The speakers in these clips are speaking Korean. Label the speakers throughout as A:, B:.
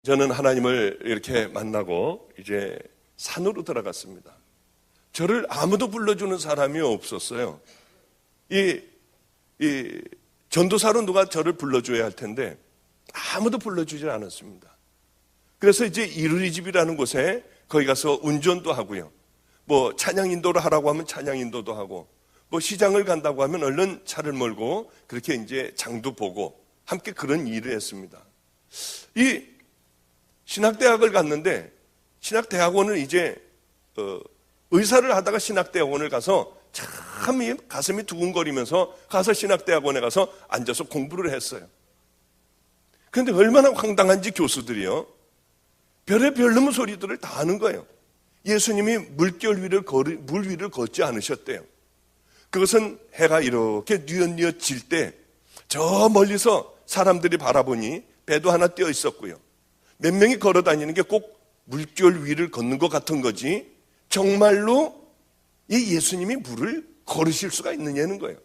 A: 저는 하나님을 이렇게 만나고 이제 산으로 들어갔습니다. 저를 아무도 불러주는 사람이 없었어요. 이 전도사로 누가 저를 불러줘야 할 텐데 아무도 불러주지 않았습니다. 그래서 이제 이루리집이라는 곳에 거기 가서 운전도 하고요. 뭐 찬양 인도를 하라고 하면 찬양 인도도 하고, 뭐 시장을 간다고 하면 얼른 차를 몰고 그렇게 이제 장도 보고 함께 그런 일을 했습니다. 이 신학대학을 갔는데 신학대학원을 이제 의사를 하다가 신학대학원을 가서 참 가슴이 두근거리면서 가서 신학대학원에 가서 앉아서 공부를 했어요. 그런데 얼마나 황당한지 교수들이요, 별의별 놈의 소리들을 다 하는 거예요. 예수님이 물 위를 걷지 않으셨대요. 그것은 해가 이렇게 뉘엿뉘엿 질 때 저 멀리서 사람들이 바라보니 배도 하나 띄어 있었고요. 몇 명이 걸어 다니는 게 꼭 물결 위를 걷는 것 같은 거지 정말로 이 예수님이 물을 걸으실 수가 있느냐는 거예요.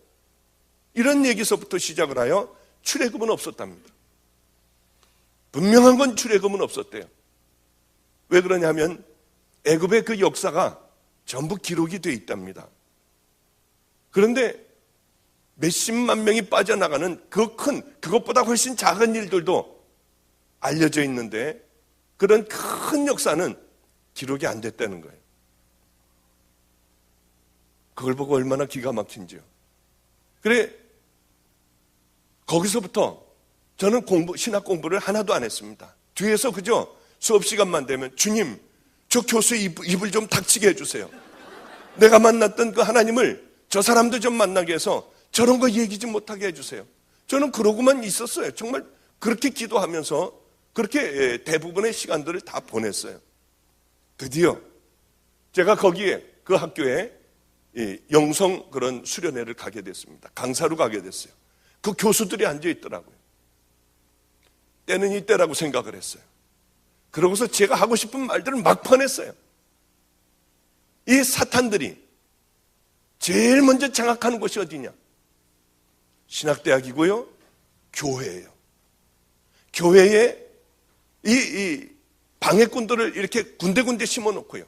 A: 이런 얘기서부터 시작을 하여 출애굽은 없었답니다. 분명한 건 출애굽은 없었대요. 왜 그러냐면 애굽의 그 역사가 전부 기록이 되어 있답니다. 그런데 몇십만 명이 빠져나가는 그것보다 훨씬 작은 일들도 알려져 있는데 그런 큰 역사는 기록이 안 됐다는 거예요. 그걸 보고 얼마나 기가 막힌지요. 그래, 거기서부터 저는 신학 공부를 하나도 안 했습니다. 뒤에서 그저 수업 시간만 되면 주님, 저 교수의 입을 좀 닥치게 해주세요. 내가 만났던 그 하나님을 저 사람도 좀 만나게 해서 저런 거 얘기 좀 못하게 해주세요. 저는 그러고만 있었어요. 정말 그렇게 기도하면서 그렇게 대부분의 시간들을 다 보냈어요. 드디어 제가 거기에 그 학교에 영성 그런 수련회를 가게 됐습니다. 강사로 가게 됐어요. 그 교수들이 앉아 있더라고요. 때는 이때라고 생각을 했어요. 그러고서 제가 하고 싶은 말들을 막 퍼냈어요. 이 사탄들이 제일 먼저 장악하는 곳이 어디냐? 신학대학이고요, 교회예요. 교회에 이 방해꾼들을 이렇게 군데군데 심어놓고요,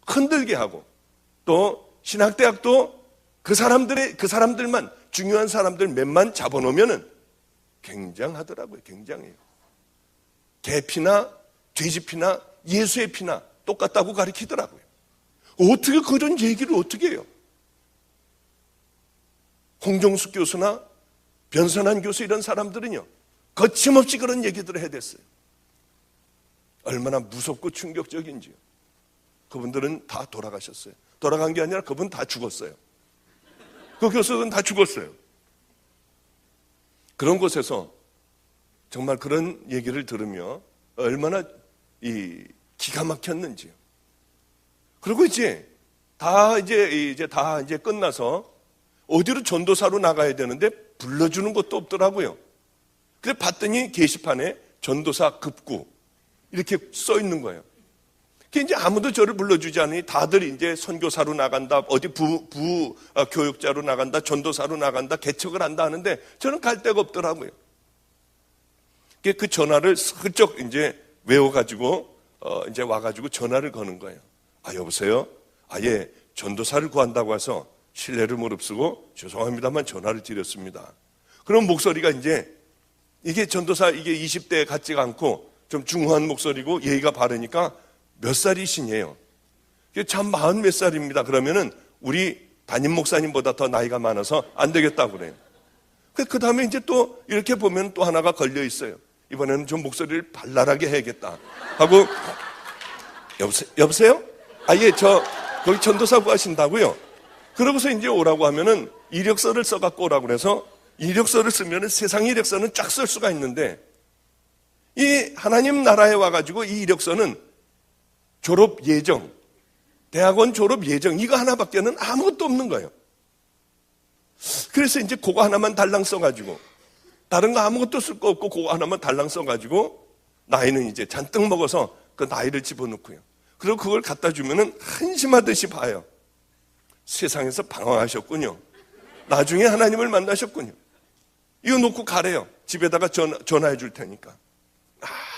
A: 흔들게 하고, 또 신학대학도 그 사람들만, 중요한 사람들 몇만 잡아놓으면은 굉장하더라고요. 굉장해요. 개피나 돼지피나 예수의 피나 똑같다고 가르치더라고요. 어떻게 그런 얘기를 어떻게 해요? 홍종숙 교수나 변선한 교수 이런 사람들은요, 거침없이 그런 얘기들을 해댔어요. 얼마나 무섭고 충격적인지요. 그분들은 다 돌아가셨어요. 돌아간 게 아니라 그분 다 죽었어요. 그 교수들은 다 죽었어요. 그런 곳에서 정말 그런 얘기를 들으며 얼마나 기가 막혔는지요. 그리고 이제 다 끝나서 어디로 전도사로 나가야 되는데 불러주는 것도 없더라고요. 그래서 봤더니 게시판에 전도사 급구 이렇게 써 있는 거예요. 이제 아무도 저를 불러주지 않으니 다들 이제 선교사로 나간다, 어디 교육자로 나간다, 전도사로 나간다, 개척을 한다 하는데 저는 갈 데가 없더라고요. 그 전화를 슬쩍 이제 외워가지고 이제 와가지고 전화를 거는 거예요. 아, 여보세요? 예, 전도사를 구한다고 해서 신뢰를 무릅쓰고 죄송합니다만 전화를 드렸습니다. 그럼 목소리가 이게 전도사 20대 같지가 않고 좀 중후한 목소리고 예의가 바르니까 몇 살이시냐요? 참 40 몇 살입니다. 그러면은 우리 담임 목사님보다 더 나이가 많아서 안 되겠다고 그래요. 그 다음에 이제 또 이렇게 보면 또 하나가 걸려 있어요. 이번에는 좀 목소리를 발랄하게 해야겠다 하고, 여보세요? 예, 거기 전도사 구하신다고요? 그러고서 이제 오라고 하면은 이력서를 써갖고 오라고 그래서 이력서를 쓰면은 세상 이력서는 쫙 쓸 수가 있는데 이 하나님 나라에 와가지고 이 이력서는 졸업 예정, 대학원 졸업 예정 이거 하나밖에는 아무것도 없는 거예요. 그래서 이제 그거 하나만 달랑 써가지고 다른 거 아무것도 쓸 거 없고 그거 하나만 달랑 써가지고 나이는 이제 잔뜩 먹어서 그 나이를 집어넣고요. 그리고 그걸 갖다 주면은 한심하듯이 봐요. 세상에서 방황하셨군요. 나중에 하나님을 만나셨군요. 이거 놓고 가래요. 집에다가 전화해 줄 테니까.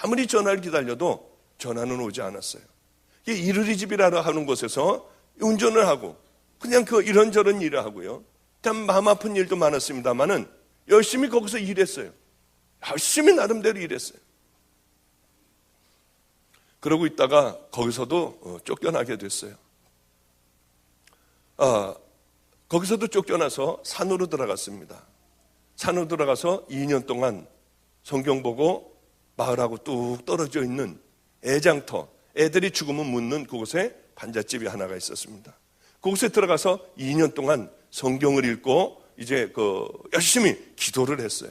A: 아무리 전화를 기다려도 전화는 오지 않았어요. 이르리 집이라고 하는 곳에서 운전을 하고 그냥 이런저런 일을 하고요. 참 마음 아픈 일도 많았습니다만은 열심히 거기서 일했어요. 열심히 나름대로 일했어요. 그러고 있다가 거기서도 쫓겨나게 됐어요. 거기서도 쫓겨나서 산으로 들어갔습니다. 산으로 들어가서 2년 동안 성경 보고 마을하고 뚝 떨어져 있는 애장터, 애들이 죽으면 묻는 그곳에 반잣집이 하나가 있었습니다. 그곳에 들어가서 2년 동안 성경을 읽고 이제 열심히 기도를 했어요.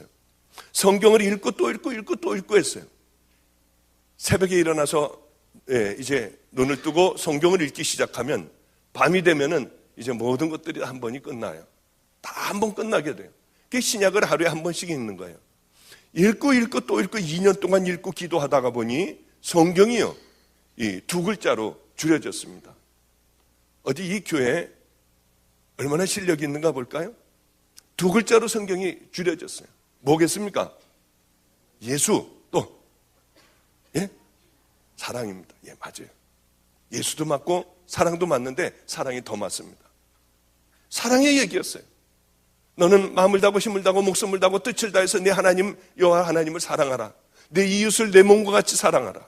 A: 성경을 읽고 또 읽고 읽고 또 읽고 했어요. 새벽에 일어나서 이제 눈을 뜨고 성경을 읽기 시작하면 밤이 되면은 이제 모든 것들이 한 번이 끝나요. 다 한 번 끝나게 돼요. 그게 신약을 하루에 한 번씩 읽는 거예요. 읽고 읽고 또 읽고 2년 동안 읽고 기도하다가 보니 성경이요, 이 2글자로 줄여졌습니다. 어디 이 교회에 얼마나 실력이 있는가 볼까요? 2글자로 성경이 줄여졌어요. 뭐겠습니까? 예수, 또 사랑입니다. 맞아요. 예수도 맞고 사랑도 맞는데 사랑이 더 맞습니다. 사랑의 얘기였어요. 너는 마음을 다하고 힘을 다하고 목숨을 다하고 뜻을 다해서 내 하나님 여호와 하나님을 사랑하라. 내 이웃을 내 몸과 같이 사랑하라.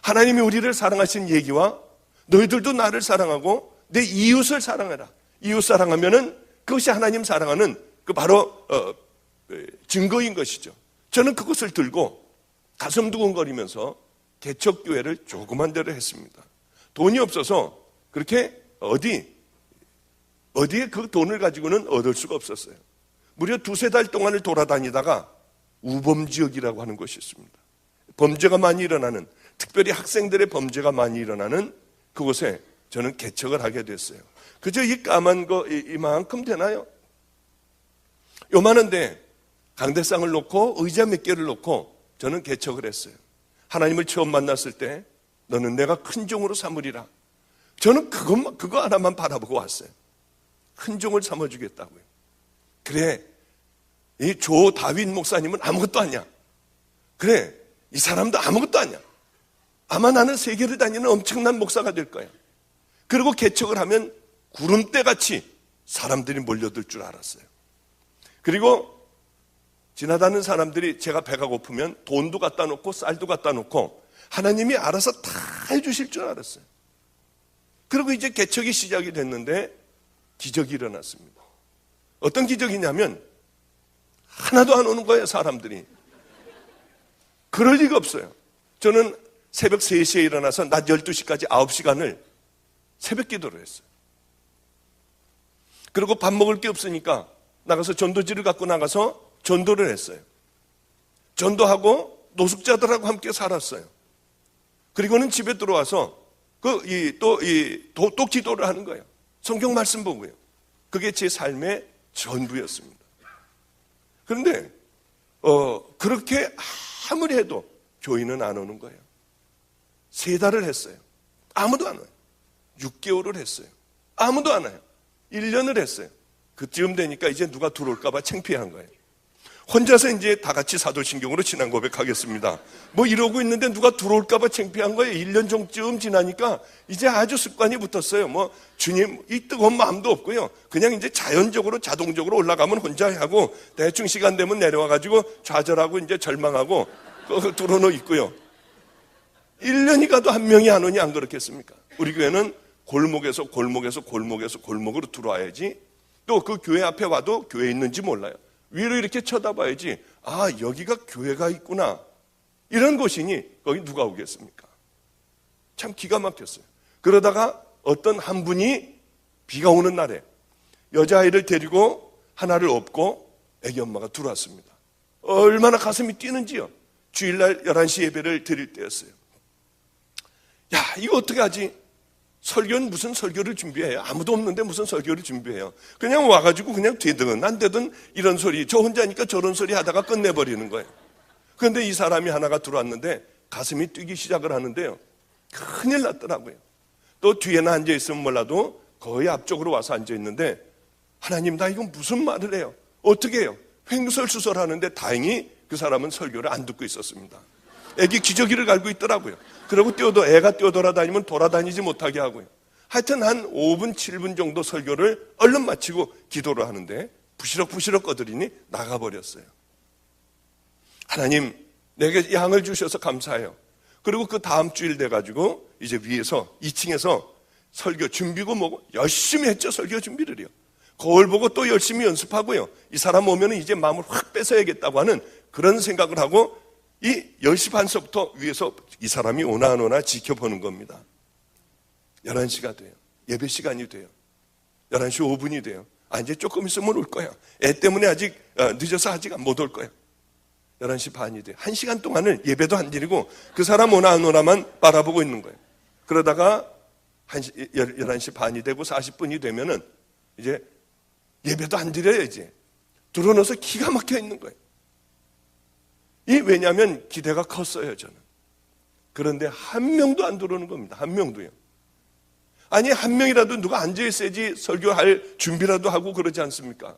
A: 하나님이 우리를 사랑하신 얘기와 너희들도 나를 사랑하고 내 이웃을 사랑하라. 이웃 사랑하면은 그것이 하나님 사랑하는 바로 증거인 것이죠. 저는 그것을 들고 가슴 두근거리면서 개척교회를 조그만 데로 했습니다. 돈이 없어서 그렇게 어디에 그 돈을 가지고는 얻을 수가 없었어요. 무려 2-3달 동안을 돌아다니다가 우범지역이라고 하는 곳이 있습니다. 범죄가 많이 일어나는, 특별히 학생들의 범죄가 많이 일어나는 그곳에 저는 개척을 하게 됐어요. 그저 이 까만 거 이만큼 되나요? 요만한데 강대상을 놓고 의자 몇 개를 놓고 저는 개척을 했어요. 하나님을 처음 만났을 때 너는 내가 큰 종으로 삼으리라. 저는 그거 하나만 바라보고 왔어요. 큰 종을 삼아주겠다고요. 그래, 이 조 다윗 목사님은 아무것도 아니야. 그래, 이 사람도 아무것도 아니야. 아마 나는 세계를 다니는 엄청난 목사가 될 거야. 그리고 개척을 하면 구름대같이 사람들이 몰려들 줄 알았어요. 그리고 지나다니는 사람들이 제가 배가 고프면 돈도 갖다 놓고 쌀도 갖다 놓고 하나님이 알아서 다 해주실 줄 알았어요. 그리고 이제 개척이 시작이 됐는데 기적이 일어났습니다. 어떤 기적이냐면 하나도 안 오는 거예요, 사람들이. 그럴 리가 없어요. 저는 새벽 3시에 일어나서 낮 12시까지 9시간을 새벽 기도를 했어요. 그리고 밥 먹을 게 없으니까 나가서 전도지를 갖고 나가서 전도를 했어요. 전도하고 노숙자들하고 함께 살았어요. 그리고는 집에 들어와서 또 기도를 하는 거예요. 성경 말씀 보고요. 그게 제 삶의 전부였습니다. 그런데 그렇게 아무리 해도 교인은 안 오는 거예요. 3달을 했어요. 아무도 안 와요. 6개월을 했어요. 아무도 안 와요. 1년을 했어요. 그쯤 되니까 이제 누가 들어올까 봐 창피한 거예요. 혼자서 이제 다 같이 사도신경으로 신앙 고백하겠습니다. 뭐 이러고 있는데 누가 들어올까 봐 창피한 거예요. 1년 정도쯤 지나니까 이제 아주 습관이 붙었어요. 뭐 주님 이 뜨거운 마음도 없고요. 그냥 이제 자연적으로 자동적으로 올라가면 혼자 하고 대충 시간 되면 내려와가지고 좌절하고 이제 절망하고 들어놓 있고요. 1년이 가도 한 명이 안 오니 안 그렇겠습니까? 우리 교회는 골목에서 골목으로 들어와야지. 또 그 교회 앞에 와도 교회 있는지 몰라요. 위로 이렇게 쳐다봐야지. 아, 여기가 교회가 있구나. 이런 곳이니 거기 누가 오겠습니까? 참 기가 막혔어요. 그러다가 어떤 한 분이 비가 오는 날에 여자아이를 데리고 하나를 업고 애기 엄마가 들어왔습니다. 얼마나 가슴이 뛰는지요. 주일날 11시 예배를 드릴 때였어요. 야, 이거 어떻게 하지? 설교는 무슨 설교를 준비해요? 아무도 없는데 무슨 설교를 준비해요? 그냥 와가지고 그냥 되든 안 되든 이런 소리, 저 혼자니까 저런 소리 하다가 끝내버리는 거예요. 그런데 이 사람이 하나가 들어왔는데 가슴이 뛰기 시작을 하는데요. 큰일 났더라고요. 또 뒤에는 앉아있으면 몰라도 거의 앞쪽으로 와서 앉아있는데 하나님, 나 이건 무슨 말을 해요? 어떻게 해요? 횡설수설하는데 다행히 그 사람은 설교를 안 듣고 있었습니다. 애기 기저귀를 갈고 있더라고요. 그리고 애가 뛰어돌아다니면 돌아다니지 못하게 하고요. 하여튼 한 5분, 7분 정도 설교를 얼른 마치고 기도를 하는데 부시럭부시럭 거들이니 나가버렸어요. 하나님, 내게 양을 주셔서 감사해요. 그리고 그 다음 주일 돼가지고 이제 위에서 2층에서 설교 준비고 뭐고 열심히 했죠. 설교 준비를요. 거울 보고 또 열심히 연습하고요. 이 사람 오면 이제 마음을 확 뺏어야겠다고 하는 그런 생각을 하고 이 10시 반서부터 위에서 이 사람이 오나 안 오나 지켜보는 겁니다. 11시가 돼요. 예배 시간이 돼요. 11시 5분이 돼요. 이제 조금 있으면 올 거야. 애 때문에 아직 늦어서 아직 못 올 거야. 11시 반이 돼요. 1시간 동안을 예배도 안 드리고 그 사람 오나 안 오나만 바라보고 있는 거예요. 그러다가 11시 반이 되고 40분이 되면은 이제 예배도 안 드려요. 이제 들어넣어서 기가 막혀 있는 거예요. 왜냐하면 기대가 컸어요. 저는. 그런데 한 명도 안 들어오는 겁니다. 한 명도요. 아니, 한 명이라도 누가 앉아있어야지 설교할 준비라도 하고 그러지 않습니까?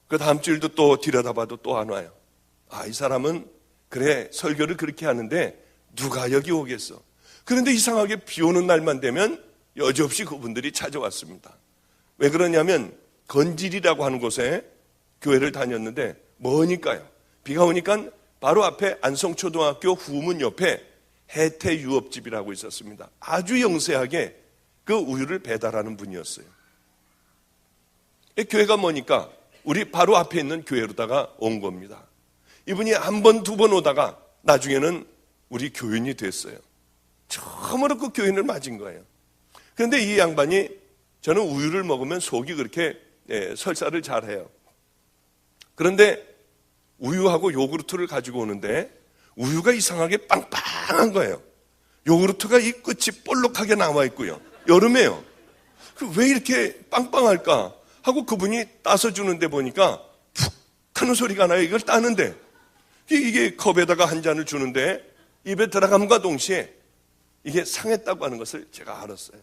A: 그 다음 주일도 또 들여다봐도 또 안 와요. 이 사람은 그래 설교를 그렇게 하는데 누가 여기 오겠어. 그런데 이상하게 비 오는 날만 되면 여지없이 그분들이 찾아왔습니다. 왜 그러냐면 건질이라고 하는 곳에 교회를 다녔는데 머니까요. 비가 오니까 바로 앞에 안성초등학교 후문 옆에 혜태유업집이라고 있었습니다. 아주 영세하게 그 우유를 배달하는 분이었어요. 교회가 뭐니까 우리 바로 앞에 있는 교회로다가 온 겁니다. 이분이 한 번, 두 번 오다가 나중에는 우리 교인이 됐어요. 처음으로 그 교인을 맞은 거예요. 그런데 이 양반이 저는 우유를 먹으면 속이 그렇게 설사를 잘해요. 그런데 우유하고 요구르트를 가지고 오는데 우유가 이상하게 빵빵한 거예요. 요구르트가 이 끝이 볼록하게 나와 있고요. 여름에요. 왜 이렇게 빵빵할까 하고 그분이 따서 주는데 보니까 푹 하는 소리가 나요. 이걸 따는데 이게 컵에다가 한 잔을 주는데 입에 들어감과 동시에 이게 상했다고 하는 것을 제가 알았어요.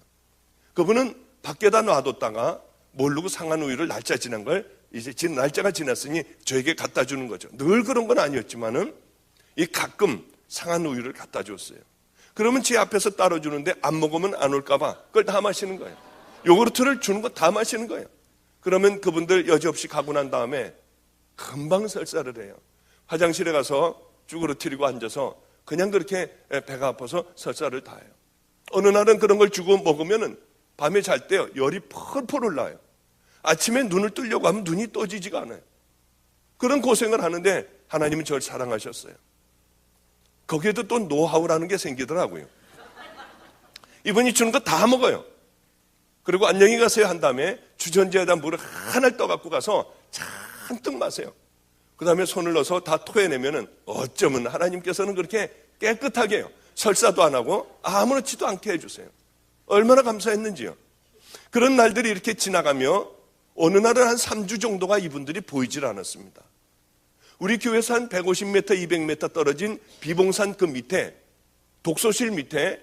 A: 그분은 밖에다 놔뒀다가 모르고 상한 우유를 날짜 지난 걸 이제 날짜가 지났으니 저에게 갖다 주는 거죠. 늘 그런 건 아니었지만은 이 가끔 상한 우유를 갖다 줬어요. 그러면 제 앞에서 따로 주는데 안 먹으면 안 올까봐 그걸 다 마시는 거예요. 요구르트를 주는 거 다 마시는 거예요. 그러면 그분들 여지없이 가고 난 다음에 금방 설사를 해요. 화장실에 가서 쭈그러뜨리고 앉아서 그냥 그렇게 배가 아파서 설사를 다 해요. 어느 날은 그런 걸 주고 먹으면은 밤에 잘 때요 열이 펄펄 올라요. 아침에 눈을 뜨려고 하면 눈이 떠지지가 않아요. 그런 고생을 하는데 하나님은 저를 사랑하셨어요. 거기에도 또 노하우라는 게 생기더라고요. 이분이 주는 거 다 먹어요. 그리고 안녕히 가세요 한 다음에 주전자에다 물을 하나를 떠갖고 가서 잔뜩 마세요. 그 다음에 손을 넣어서 다 토해내면은 어쩌면 하나님께서는 그렇게 깨끗하게 해요. 설사도 안 하고 아무렇지도 않게 해주세요. 얼마나 감사했는지요. 그런 날들이 이렇게 지나가며 어느 날은 한 3주 정도가 이분들이 보이질 않았습니다. 우리 교회에서 한 150m, 200m 떨어진 비봉산 그 밑에 독서실 밑에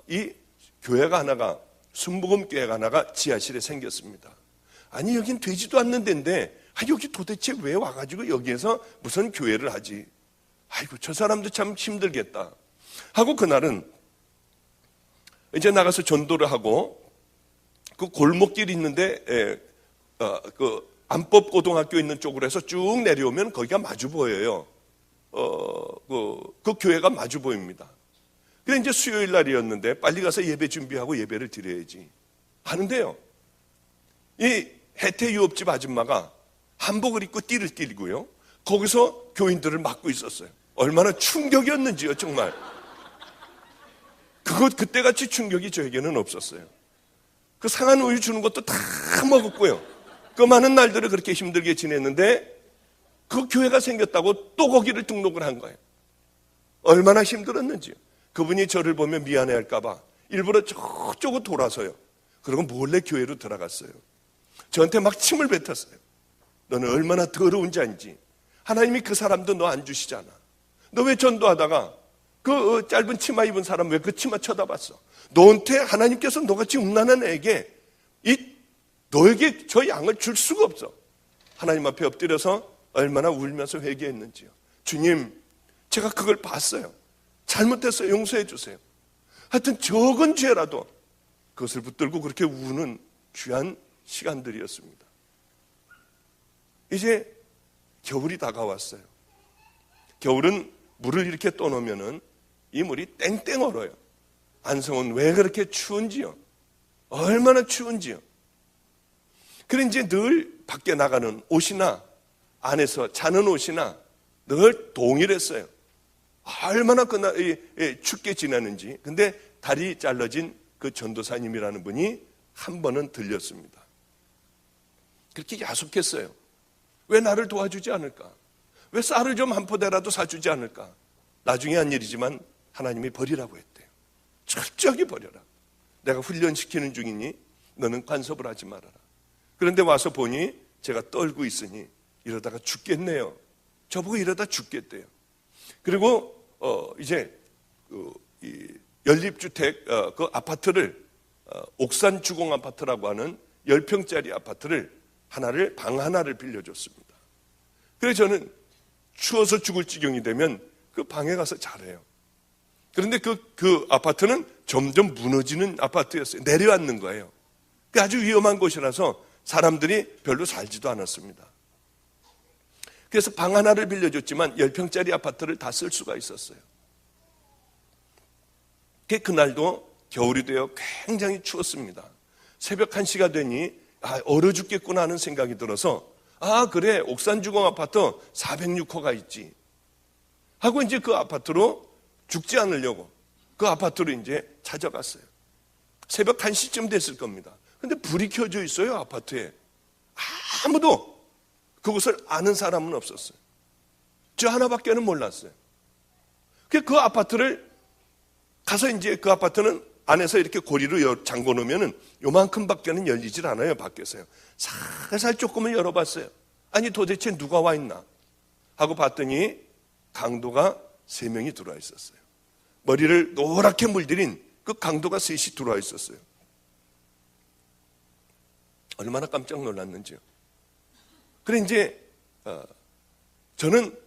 A: 이 교회가 하나가 순복음교회가 하나가 지하실에 생겼습니다. 아니 여긴 되지도 않는 데인데 여기 도대체 왜 와가지고 여기에서 무슨 교회를 하지? 아이고 저 사람도 참 힘들겠다 하고 그날은 이제 나가서 전도를 하고 그 골목길이 있는데 그 안법고등학교 있는 쪽으로 해서 쭉 내려오면 거기가 마주 보여요. 그 교회가 마주 보입니다. 그래 이제 수요일 날이었는데 빨리 가서 예배 준비하고 예배를 드려야지 하는데요. 이 혜태유업집 아줌마가 한복을 입고 띠를 띠고요. 거기서 교인들을 맡고 있었어요. 얼마나 충격이었는지요, 정말. 그때같이 충격이 저에게는 없었어요. 그 상한 우유 주는 것도 다 먹었고요. 그 많은 날들을 그렇게 힘들게 지냈는데 그 교회가 생겼다고 또 거기를 등록을 한 거예요. 얼마나 힘들었는지요. 그분이 저를 보면 미안해할까봐 일부러 저쪽으로 돌아서요. 그리고 몰래 교회로 들어갔어요. 저한테 막 침을 뱉었어요. 너는 얼마나 더러운 자인지. 하나님이 그 사람도 너 안 주시잖아. 너 왜 전도하다가 그 짧은 치마 입은 사람 왜 그 치마 쳐다봤어? 너한테 하나님께서 너같이 음란한 애에게 너에게 저 양을 줄 수가 없어. 하나님 앞에 엎드려서 얼마나 울면서 회개했는지요. 주님, 제가 그걸 봤어요. 잘못했어요. 용서해 주세요. 하여튼 적은 죄라도 그것을 붙들고 그렇게 우는 귀한 시간들이었습니다. 이제 겨울이 다가왔어요. 겨울은 물을 이렇게 떠놓으면 이 물이 땡땡 얼어요. 안성은 왜 그렇게 추운지요? 얼마나 추운지요? 그래 이제 늘 밖에 나가는 옷이나 안에서 자는 옷이나 늘 동일했어요. 얼마나 그날 춥게 지내는지. 근데 다리 잘라진 그 전도사님이라는 분이 한 번은 들렸습니다. 그렇게 야속했어요. 왜 나를 도와주지 않을까? 왜 쌀을 좀 한 포대라도 사주지 않을까? 나중에 한 일이지만 하나님이 버리라고 했대요. 철저하게 버려라. 내가 훈련시키는 중이니 너는 간섭을 하지 말아라. 그런데 와서 보니 제가 떨고 있으니 이러다가 죽겠네요. 저보고 이러다 죽겠대요. 그리고 이제 이 연립주택 그 아파트를 옥산 주공 아파트라고 하는 10평짜리 아파트를 방 하나를 빌려줬습니다. 그래서 저는 추워서 죽을 지경이 되면 그 방에 가서 자래요. 그런데 그 아파트는 점점 무너지는 아파트였어요. 내려앉는 거예요. 아주 위험한 곳이라서 사람들이 별로 살지도 않았습니다. 그래서 방 하나를 빌려줬지만 10평짜리 아파트를 다 쓸 수가 있었어요. 그날도 겨울이 되어 굉장히 추웠습니다. 새벽 1시가 되니 얼어 죽겠구나 하는 생각이 들어서 그래 옥산주공 아파트 406호가 있지 하고 이제 그 아파트로 죽지 않으려고 그 아파트로 이제 찾아갔어요. 새벽 1시쯤 됐을 겁니다. 근데 불이 켜져 있어요. 아파트에. 아무도 그것을 아는 사람은 없었어요. 저 하나밖에는 몰랐어요. 그 아파트를 가서 이제 그 아파트는 안에서 이렇게 고리로 잠궈 놓으면은 요만큼밖에는 열리질 않아요. 밖에서요. 살살 조금은 열어봤어요. 아니 도대체 누가 와 있나 하고 봤더니 강도가 3명이 들어와 있었어요. 머리를 노랗게 물들인 그 강도가 3이 들어와 있었어요. 얼마나 깜짝 놀랐는지요. 그래 이제 저는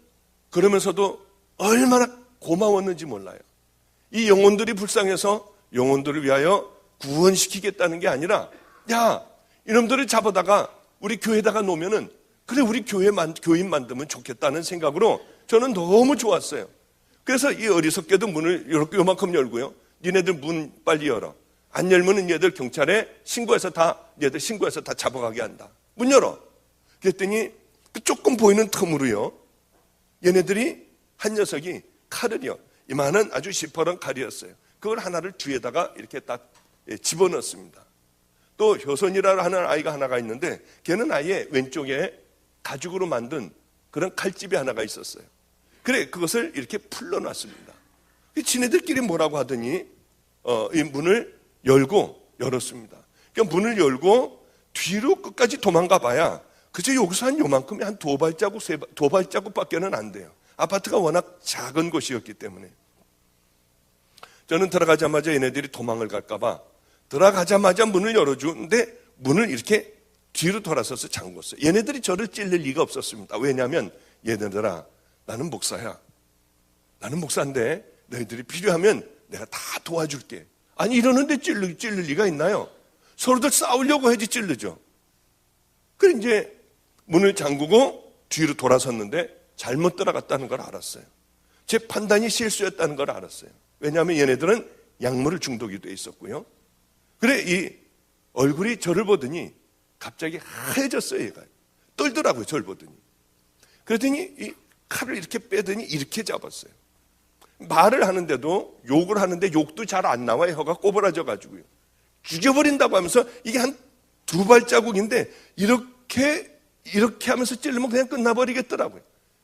A: 그러면서도 얼마나 고마웠는지 몰라요. 이 영혼들이 불쌍해서 영혼들을 위하여 구원시키겠다는 게 아니라 야 이놈들을 잡아다가 우리 교회에다가 놓으면은 그래 우리 교인 만들면 좋겠다는 생각으로 저는 너무 좋았어요. 그래서 이 어리석게도 문을 이렇게 요만큼 열고요. 니네들 문 빨리 열어. 안 열면은 얘들 경찰에 신고해서 다 잡아가게 한다. 문 열어. 그랬더니 그 조금 보이는 틈으로요. 얘네들이 한 녀석이 칼을요. 이만한 아주 시퍼런 칼이었어요. 그걸 하나를 뒤에다가 이렇게 딱 집어넣습니다. 또 효선이라 하는 아이가 하나가 있는데 걔는 아예 왼쪽에 가죽으로 만든 그런 칼집이 하나가 있었어요. 그래 그것을 이렇게 풀러놨습니다. 지네들끼리 뭐라고 하더니 이 문을 열었습니다. 그러니까 문을 열고 뒤로 끝까지 도망가 봐야 그저 여기서 한 요만큼이 한 두 발자국밖에는 안 돼요. 아파트가 워낙 작은 곳이었기 때문에. 저는 들어가자마자 얘네들이 도망을 갈까봐 들어가자마자 문을 열어주는데 문을 이렇게 뒤로 돌아서서 잠궜어요. 얘네들이 저를 찔릴 리가 없었습니다. 왜냐하면 얘네들아 나는 목사야. 나는 목사인데 너희들이 필요하면 내가 다 도와줄게. 아니 이러는데 찔릴 리가 있나요? 서로들 싸우려고 해야지 찔르죠. 그래 이제 문을 잠그고 뒤로 돌아섰는데 잘못 들어갔다는 걸 알았어요. 제 판단이 실수였다는 걸 알았어요. 왜냐하면 얘네들은 약물 중독이 돼 있었고요. 그래 이 얼굴이 저를 보더니 갑자기 하얘졌어요. 얘가 떨더라고요. 저를 보더니. 그러더니 이 칼을 이렇게 빼더니 이렇게 잡았어요. 말을 하는데도 욕을 하는데 욕도 잘 안 나와요. 혀가 꼬부라져 가지고요. 죽여버린다고 하면서 이게 한 2발자국인데 이렇게 하면서 찔르면 그냥 끝나버리겠더라고요.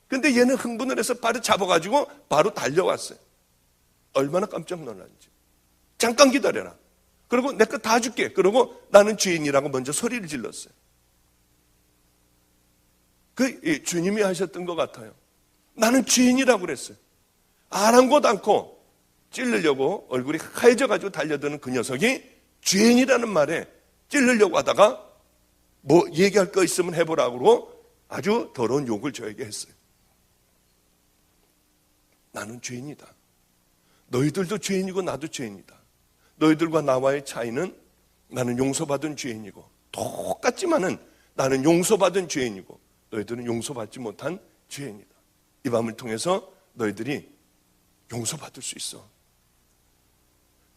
A: 근데 얘는 흥분을 해서 바로 잡아가지고 바로 달려왔어요. 얼마나 깜짝 놀랐는지. 잠깐 기다려라. 그리고 내 거 다 줄게. 그러고 나는 주인이라고 먼저 소리를 질렀어요. 주님이 하셨던 것 같아요. 나는 주인이라고 그랬어요. 아랑곳 않고 찔르려고 얼굴이 하얘져가지고 달려드는 그 녀석이 주인이라는 말에 찔르려고 하다가 뭐 얘기할 거 있으면 해보라고 아주 더러운 욕을 저에게 했어요. 나는 죄인이다. 너희들도 죄인이고 나도 죄인이다. 너희들과 나와의 차이는 나는 용서받은 죄인이고 똑같지만은 나는 용서받은 죄인이고 너희들은 용서받지 못한 죄인이다. 이 밤을 통해서 너희들이 용서받을 수 있어.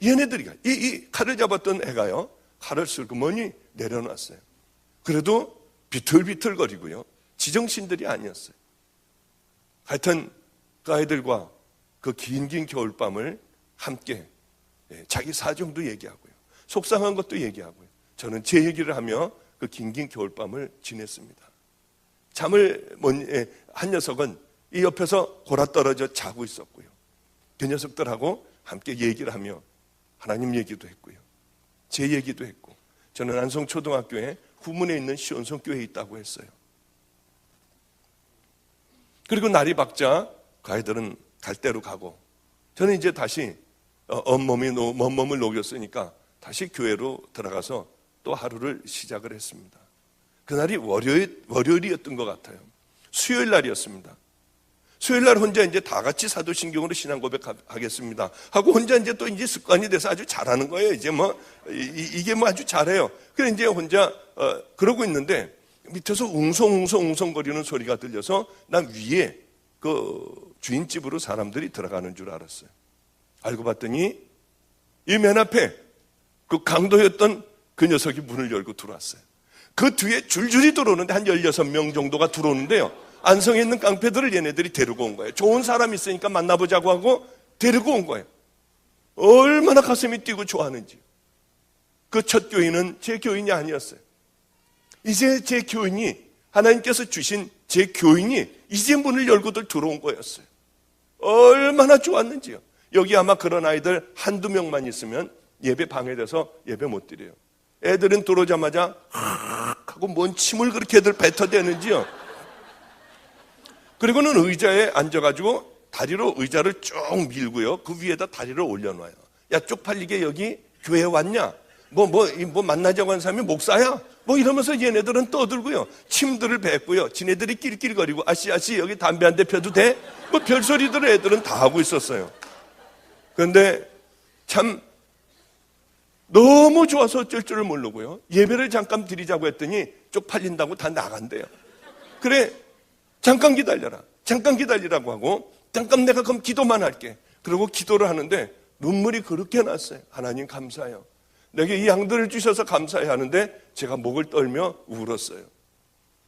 A: 얘네들이가 이 칼을 잡았던 애가요, 칼을 슬그머니 내려놨어요. 그래도 비틀비틀거리고요, 지정신들이 아니었어요. 하여튼 그 아이들과 그 긴 겨울밤을 함께 자기 사정도 얘기하고요, 속상한 것도 얘기하고요, 저는 제 얘기를 하며 그 긴 겨울밤을 지냈습니다. 잠을 한 녀석은 이 옆에서 골아떨어져 자고 있었고요, 그 녀석들하고 함께 얘기를 하며 하나님 얘기도 했고요, 제 얘기도 했고, 저는 안성초등학교에 후문에 있는 시온성교회에 있다고 했어요. 그리고 날이 밝자 그 아이들은 갈 데로 가고, 저는 이제 다시 온몸을 녹였으니까 다시 교회로 들어가서 또 하루를 시작을 했습니다. 그날이 월요일이었던 것 같아요. 수요일 날이었습니다. 수요일 날 혼자 이제 다 같이 사도신경으로 신앙 고백하겠습니다 하고 혼자 이제 또 이제 습관이 돼서 아주 잘하는 거예요. 이제 이게 아주 잘해요. 그래 이제 혼자 그러고 있는데 밑에서 웅성거리는 소리가 들려서 난 위에 그 주인집으로 사람들이 들어가는 줄 알았어요. 알고 봤더니 이 맨 앞에 그 강도였던 그 녀석이 문을 열고 들어왔어요. 그 뒤에 줄줄이 들어오는데 한 16명 정도가 들어오는데요, 안성에 있는 깡패들을 얘네들이 데리고 온 거예요. 좋은 사람 있으니까 만나보자고 하고 데리고 온 거예요. 얼마나 가슴이 뛰고 좋아하는지. 그 첫 교인은 제 교인이 아니었어요. 이제 제 교인이, 하나님께서 주신 제 교인이 이제 문을 열고들 들어온 거였어요. 얼마나 좋았는지요. 여기 아마 그런 아이들 한두 명만 있으면 예배 방해돼서 예배 못 드려요. 애들은 들어오자마자 하고 뭔 침을 그렇게 애들 뱉어대는지요. 그리고는 의자에 앉아가지고 다리로 의자를 쭉 밀고요, 그 위에다 다리를 올려놔요. 야, 쪽팔리게 여기 교회 왔냐? 뭐 만나자고 하는 사람이 목사야? 이러면서 얘네들은 떠들고요, 침들을 뱉고요, 지네들이 낄낄거리고 아씨 여기 담배 한 대 펴도 돼? 별소리들을 애들은 다 하고 있었어요. 그런데 참 너무 좋아서 어쩔 줄을 모르고요, 예배를 잠깐 드리자고 했더니 쪽팔린다고 다 나간대요. 그래, 잠깐 기다리라고 하고, 잠깐 내가 그럼 기도만 할게. 그러고 기도를 하는데 눈물이 그렇게 났어요. 하나님 감사해요. 내게 이 양들을 주셔서 감사해야 하는데 제가 목을 떨며 울었어요.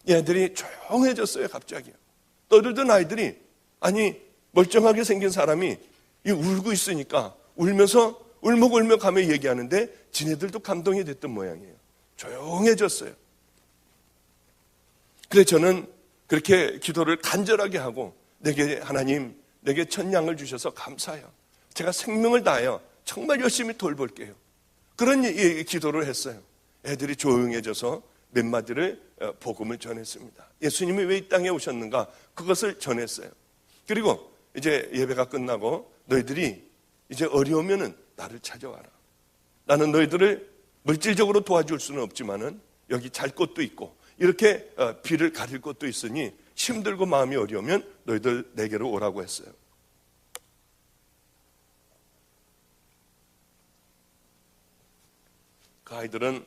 A: 얘들이 조용해졌어요. 갑자기 떠들던 아이들이, 아니 멀쩡하게 생긴 사람이 울고 있으니까 울면서 울먹울먹하며 얘기하는데 지네들도 감동이 됐던 모양이에요. 조용해졌어요. 그래서 저는 그렇게 기도를 간절하게 하고, 하나님 내게 첫 양을 주셔서 감사해요. 제가 생명을 다하여 정말 열심히 돌볼게요. 그런 기도를 했어요. 애들이 조용해져서 몇 마디를 복음을 전했습니다. 예수님이 왜 이 땅에 오셨는가, 그것을 전했어요. 그리고 이제 예배가 끝나고 너희들이 이제 어려우면은 나를 찾아와라. 나는 너희들을 물질적으로 도와줄 수는 없지만은 여기 잘 곳도 있고 이렇게 비를 가릴 곳도 있으니 힘들고 마음이 어려우면 너희들 내게로 오라고 했어요. 그 아이들은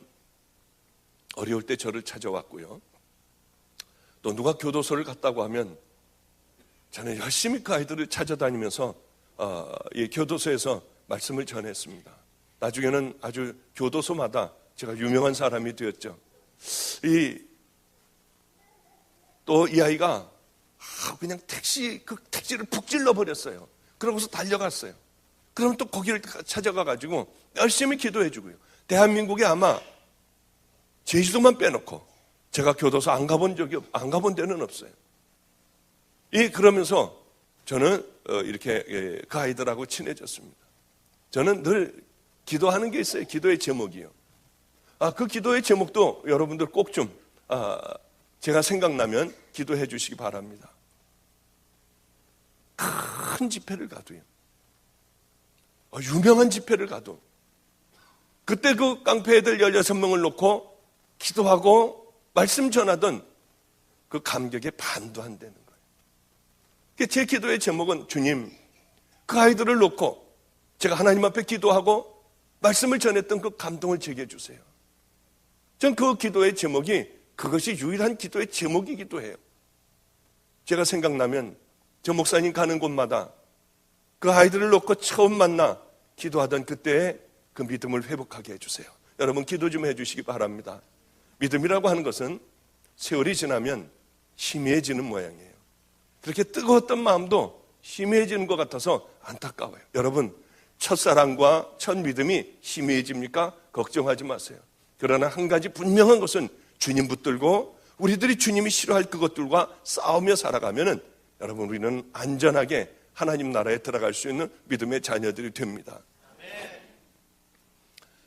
A: 어려울 때 저를 찾아왔고요, 또 누가 교도소를 갔다고 하면 저는 열심히 그 아이들을 찾아다니면서 이 교도소에서 말씀을 전했습니다. 나중에는 아주 교도소마다 제가 유명한 사람이 되었죠. 또 이 아이가 그냥 택시를 푹 찔러버렸어요. 그러고서 달려갔어요. 그럼 또 거기를 찾아가가지고 열심히 기도해주고요. 대한민국에 아마 제주도만 빼놓고 제가 교도소 안 가본 데는 없어요. 그러면서 저는 이렇게 그 아이들하고 친해졌습니다. 저는 늘 기도하는 게 있어요. 기도의 제목이요. 그 기도의 제목도 여러분들 꼭 좀 제가 생각나면 기도해 주시기 바랍니다. 큰 집회를 가도요, 유명한 집회를 가도 그때 그 깡패 애들 16명을 놓고 기도하고 말씀 전하던 그 감격에 반도 안 되는 거예요. 제 기도의 제목은, 주님 그 아이들을 놓고 제가 하나님 앞에 기도하고 말씀을 전했던 그 감동을 제게 해주세요. 전 그 기도의 제목이 그것이 유일한 기도의 제목이기도 해요. 제가 생각나면 저 목사님 가는 곳마다 그 아이들을 놓고 처음 만나 기도하던 그때의 그 믿음을 회복하게 해주세요. 여러분 기도 좀 해주시기 바랍니다. 믿음이라고 하는 것은 세월이 지나면 희미해지는 모양이에요. 그렇게 뜨거웠던 마음도 희미해지는 것 같아서 안타까워요. 여러분 첫사랑과 첫 믿음이 희미해집니까? 걱정하지 마세요. 그러나 한 가지 분명한 것은 주님 붙들고 우리들이 주님이 싫어할 그것들과 싸우며 살아가면은 여러분 우리는 안전하게 하나님 나라에 들어갈 수 있는 믿음의 자녀들이 됩니다.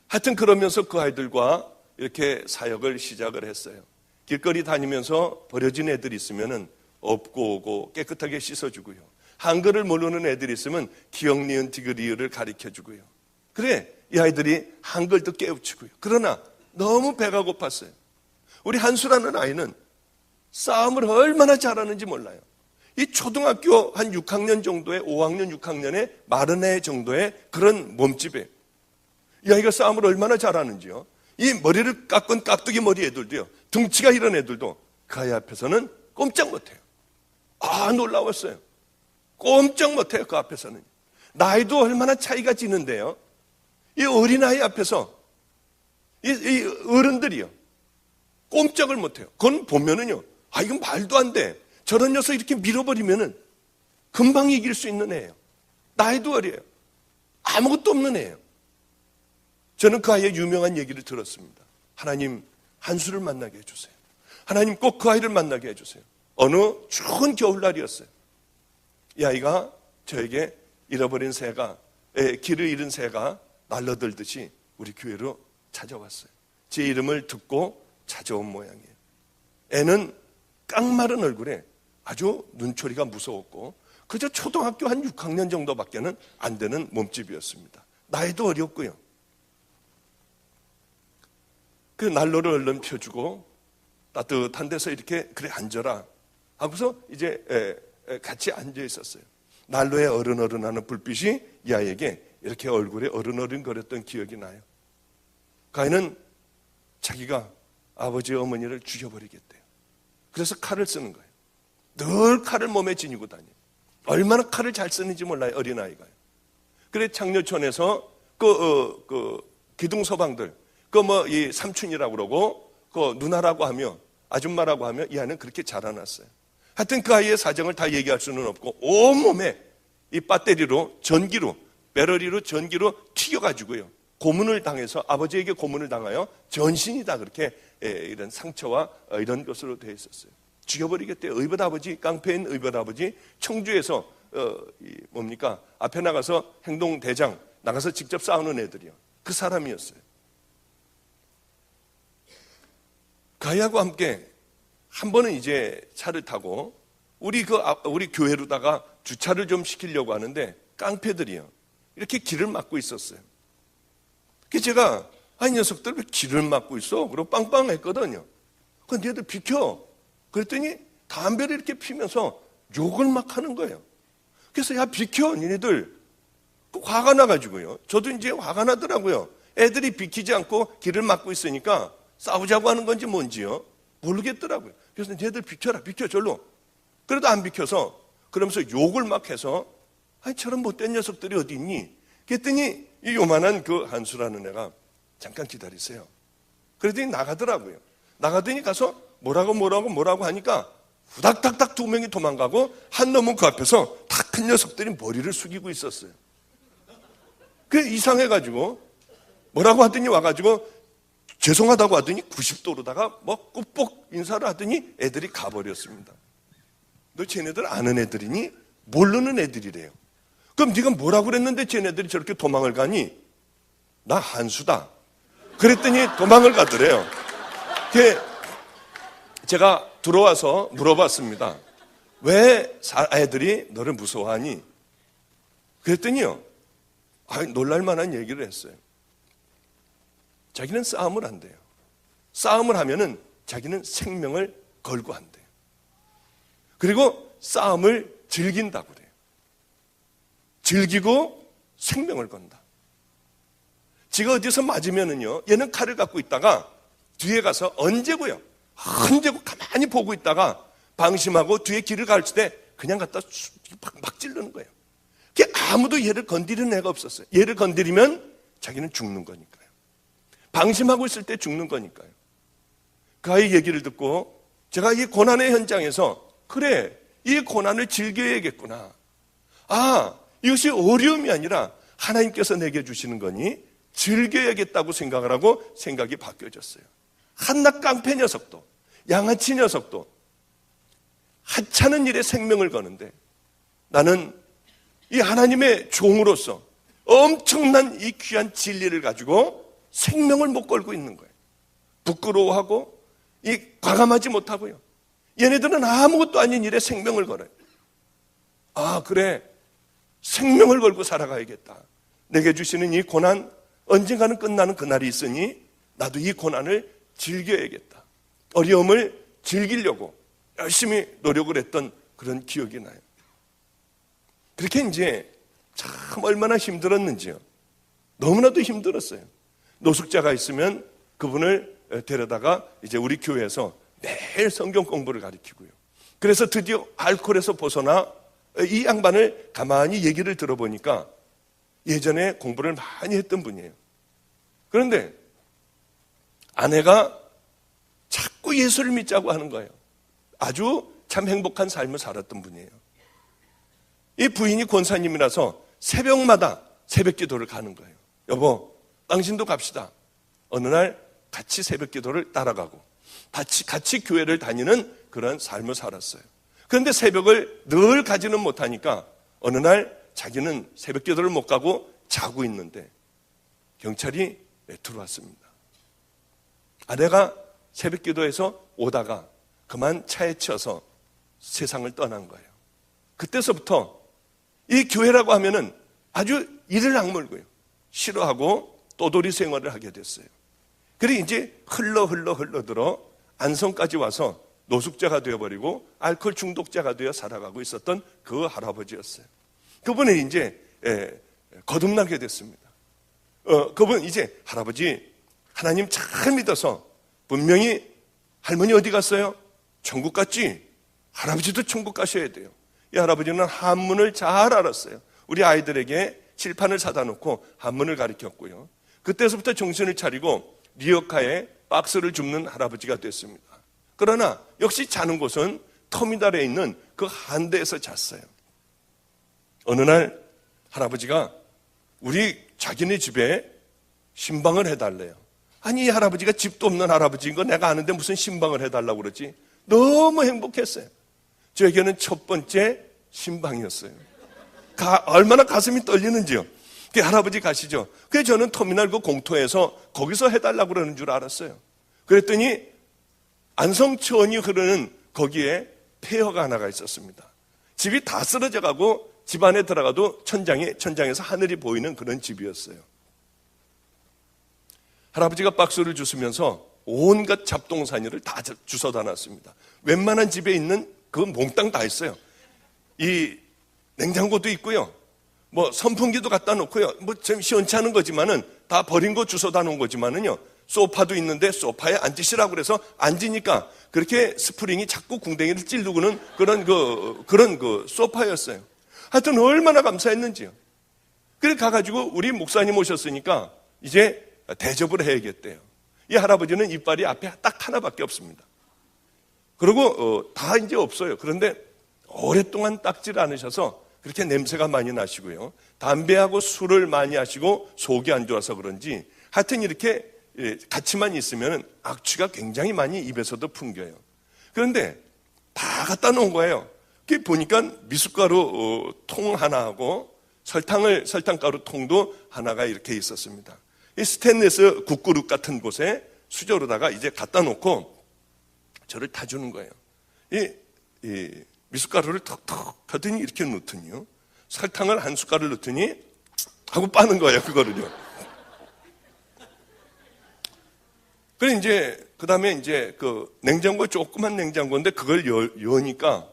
A: 하여튼 그러면서 그 아이들과 이렇게 사역을 시작을 했어요. 길거리 다니면서 버려진 애들이 있으면은 업고 오고 깨끗하게 씻어주고요. 한글을 모르는 애들이 있으면 기역, 니은, 디귿,리을을 가르쳐주고요. 그래 이 아이들이 한글도 깨우치고요. 그러나 너무 배가 고팠어요. 우리 한수라는 아이는 싸움을 얼마나 잘하는지 몰라요. 이 초등학교 한 6학년 정도의 5학년 6학년의 마른 애 정도의 그런 몸집에 이 아이가 싸움을 얼마나 잘하는지요. 이 머리를 깎은 깍두기 머리 애들도요, 등치가 이런 애들도 그 아이 앞에서는 꼼짝 못해요. 아, 놀라웠어요. 꼼짝 못해요. 그 앞에서는. 나이도 얼마나 차이가 지는데요, 이 어린아이 앞에서 이 어른들이요 꼼짝을 못해요. 그건 보면은요, 아 이건 말도 안 돼. 저런 녀석 이렇게 밀어버리면은 금방 이길 수 있는 애예요. 나이도 어려요. 아무것도 없는 애예요. 저는 그 아이의 유명한 얘기를 들었습니다. 하나님 한수를 만나게 해주세요. 하나님 꼭 그 아이를 만나게 해주세요. 어느 추운 겨울날이었어요. 이 아이가 저에게 잃어버린 새가, 길을 잃은 새가 날려들듯이 우리 교회로 찾아왔어요. 제 이름을 듣고 찾아온 모양이에요. 애는 깡마른 얼굴에 아주 눈초리가 무서웠고 그저 초등학교 한 6학년 정도밖에는 안 되는 몸집이었습니다. 나이도 어렸고요. 그 난로를 얼른 펴주고 따뜻한 데서 이렇게 그래 앉아라 하고서 이제 같이 앉아 있었어요. 난로에 어른어른하는 불빛이 이 아이에게 이렇게 얼굴에 어른어른거렸던 기억이 나요. 그 아이는 자기가 아버지 어머니를 죽여버리겠대요. 그래서 칼을 쓰는 거예요. 늘 칼을 몸에 지니고 다녀요. 얼마나 칼을 잘 쓰는지 몰라요, 어린아이가요. 그래 장려촌에서 기둥서방들 이 삼촌이라고 그러고 누나라고 하며 아줌마라고 하며 이 아이는 그렇게 자라났어요. 하여튼 그 아이의 사정을 다 얘기할 수는 없고 온몸에 이 배터리로 전기로 배터리로 전기로 튀겨가지고요 고문을 당해서 아버지에게 고문을 당하여 전신이 다 그렇게 이런 상처와 이런 것으로 되어 있었어요. 죽여버리겠대요. 의붓 아버지, 깡패인 의붓 아버지, 청주에서 앞에 나가서 행동대장 나가서 직접 싸우는 애들이요. 그 사람이었어요. 그 아이하고 함께 한 번은 이제 차를 타고 우리 교회로다가 주차를 좀 시키려고 하는데 깡패들이요 이렇게 길을 막고 있었어요. 그래서 제가 이 녀석들 왜 길을 막고 있어? 그러고 빵빵했거든요. 그런데 얘들 비켜. 그랬더니 담배를 이렇게 피면서 욕을 막 하는 거예요. 그래서 야 비켜 니네들. 화가 나가지고요. 저도 이제 화가 나더라고요. 애들이 비키지 않고 길을 막고 있으니까 싸우자고 하는 건지 뭔지요 모르겠더라고요. 그래서 니네들 비켜라, 비켜 절로. 그래도 안 비켜서 그러면서 욕을 막 해서 저런 못된 녀석들이 어디 있니? 그랬더니 이 요만한 그 한수라는 애가 잠깐 기다리세요. 그랬더니 나가더라고요. 나가더니 가서 뭐라고 하니까 후닥닥닥 두 명이 도망가고 한 놈은 그 앞에서 다 큰 녀석들이 머리를 숙이고 있었어요. 그게 이상해가지고 뭐라고 하더니 와가지고 죄송하다고 하더니 90도로다가 꾹뻑 인사를 하더니 애들이 가버렸습니다. 너 쟤네들 아는 애들이니? 모르는 애들이래요. 그럼 네가 뭐라고 그랬는데 쟤네들이 저렇게 도망을 가니? 나 한수다. 그랬더니 도망을 가더래요. 제가 들어와서 물어봤습니다. 왜 애들이 너를 무서워하니? 그랬더니요, 놀랄만한 얘기를 했어요. 자기는 싸움을 한대요. 싸움을 하면은 자기는 생명을 걸고 한대요. 그리고 싸움을 즐긴다고 그래요. 즐기고 생명을 건다. 지가 어디서 맞으면은요, 얘는 칼을 갖고 있다가 뒤에 가서 얹고 가만히 보고 있다가 방심하고 뒤에 길을 가르칠 때 그냥 갖다 막 찌르는 거예요. 아무도 얘를 건드리는 애가 없었어요. 얘를 건드리면 자기는 죽는 거니까요. 방심하고 있을 때 죽는 거니까요. 그 아이 얘기를 듣고 제가 이 고난의 현장에서 그래, 이 고난을 즐겨야겠구나. 아, 이것이 어려움이 아니라 하나님께서 내게 주시는 거니 즐겨야겠다고 생각을 하고 생각이 바뀌어졌어요. 한낱 깡패 녀석도, 양아치 녀석도 하찮은 일에 생명을 거는데 나는 이 하나님의 종으로서 엄청난 이 귀한 진리를 가지고 생명을 못 걸고 있는 거예요. 부끄러워하고 과감하지 못하고요. 얘네들은 아무것도 아닌 일에 생명을 걸어요. 아, 그래, 생명을 걸고 살아가야겠다. 내게 주시는 이 고난 언젠가는 끝나는 그날이 있으니 나도 이 고난을 즐겨야겠다. 어려움을 즐기려고 열심히 노력을 했던 그런 기억이 나요. 그렇게 이제 참 얼마나 힘들었는지요. 너무나도 힘들었어요. 노숙자가 있으면 그분을 데려다가 이제 우리 교회에서 매일 성경 공부를 가르치고요. 그래서 드디어 알코올에서 벗어나 이 양반을 가만히 얘기를 들어보니까 예전에 공부를 많이 했던 분이에요. 그런데 아내가 자꾸 예수를 믿자고 하는 거예요. 아주 참 행복한 삶을 살았던 분이에요. 이 부인이 권사님이라서 새벽마다 새벽 기도를 가는 거예요. 여보, 당신도 갑시다. 어느 날 같이 새벽 기도를 따라가고 같이 교회를 다니는 그런 삶을 살았어요. 그런데 새벽을 늘 가지는 못하니까 어느 날 자기는 새벽 기도를 못 가고 자고 있는데 경찰이 들어왔습니다. 아내가 새벽 기도에서 오다가 그만 차에 치여서 세상을 떠난 거예요. 그때서부터 이 교회라고 하면은 아주 이를 악물고요. 싫어하고 떠돌이 생활을 하게 됐어요. 그리고 이제 흘러 들어 안성까지 와서 노숙자가 되어버리고 알코올 중독자가 되어 살아가고 있었던 그 할아버지였어요. 그분은 이제 거듭나게 됐습니다. 그분 이제 할아버지 하나님 잘 믿어서 분명히 할머니 어디 갔어요? 천국 갔지? 할아버지도 천국 가셔야 돼요. 이 할아버지는 한문을 잘 알았어요. 우리 아이들에게 칠판을 사다 놓고 한문을 가르쳤고요. 그때서부터 정신을 차리고 리어카에 박스를 줍는 할아버지가 됐습니다. 그러나 역시 자는 곳은 터미널에 있는 그 한대에서 잤어요. 어느 날 할아버지가 우리 자기네 집에 신방을 해달래요. 아니, 이 할아버지가 집도 없는 할아버지인 거 내가 아는데 무슨 신방을 해달라고 그러지? 너무 행복했어요. 저에게는 첫 번째 신방이었어요. 얼마나 가슴이 떨리는지요. 그 할아버지 가시죠. 그래서 저는 터미널 그 공터에서 거기서 해달라고 그러는 줄 알았어요. 그랬더니 안성천이 흐르는 거기에 폐허가 하나가 있었습니다. 집이 다 쓰러져 가고 집 안에 들어가도 천장에서 하늘이 보이는 그런 집이었어요. 할아버지가 박수를 주시면서 온갖 잡동사니를 다 주워다 놨습니다. 웬만한 집에 있는 그 몽땅 다 있어요. 이 냉장고도 있고요. 뭐 선풍기도 갖다 놓고요. 뭐 좀 시원찮은 거지만은 다 버린 거 주워다 놓은 거지만은요. 소파도 있는데 소파에 앉으시라고 그래서 앉으니까 그렇게 스프링이 자꾸 궁뎅이를 찌르고는 그런 그 소파였어요. 하여튼 얼마나 감사했는지요. 그래 가가지고 우리 목사님 오셨으니까 이제 대접을 해야겠대요. 이 할아버지는 이빨이 앞에 딱 하나밖에 없습니다. 그리고 다 이제 없어요. 그런데 오랫동안 닦질 않으셔서 그렇게 냄새가 많이 나시고요. 담배하고 술을 많이 하시고 속이 안 좋아서 그런지 하여튼 이렇게 같이만 있으면 악취가 굉장히 많이 입에서도 풍겨요. 그런데 다 갖다 놓은 거예요. 보니까 미숫가루 통 하나하고 설탕가루 통도 하나가 이렇게 있었습니다. 이 스테인리스 국그릇 같은 곳에 수저로다가 이제 갖다 놓고 저를 타주는 거예요. 이 미숫가루를 턱턱 하더니 이렇게 넣더니요. 설탕을 한 숟갈을 넣더니 하고 빠는 거예요, 그거를요. 그래 이제 그다음에 이제 그 냉장고 조그만 냉장고인데 그걸 여니까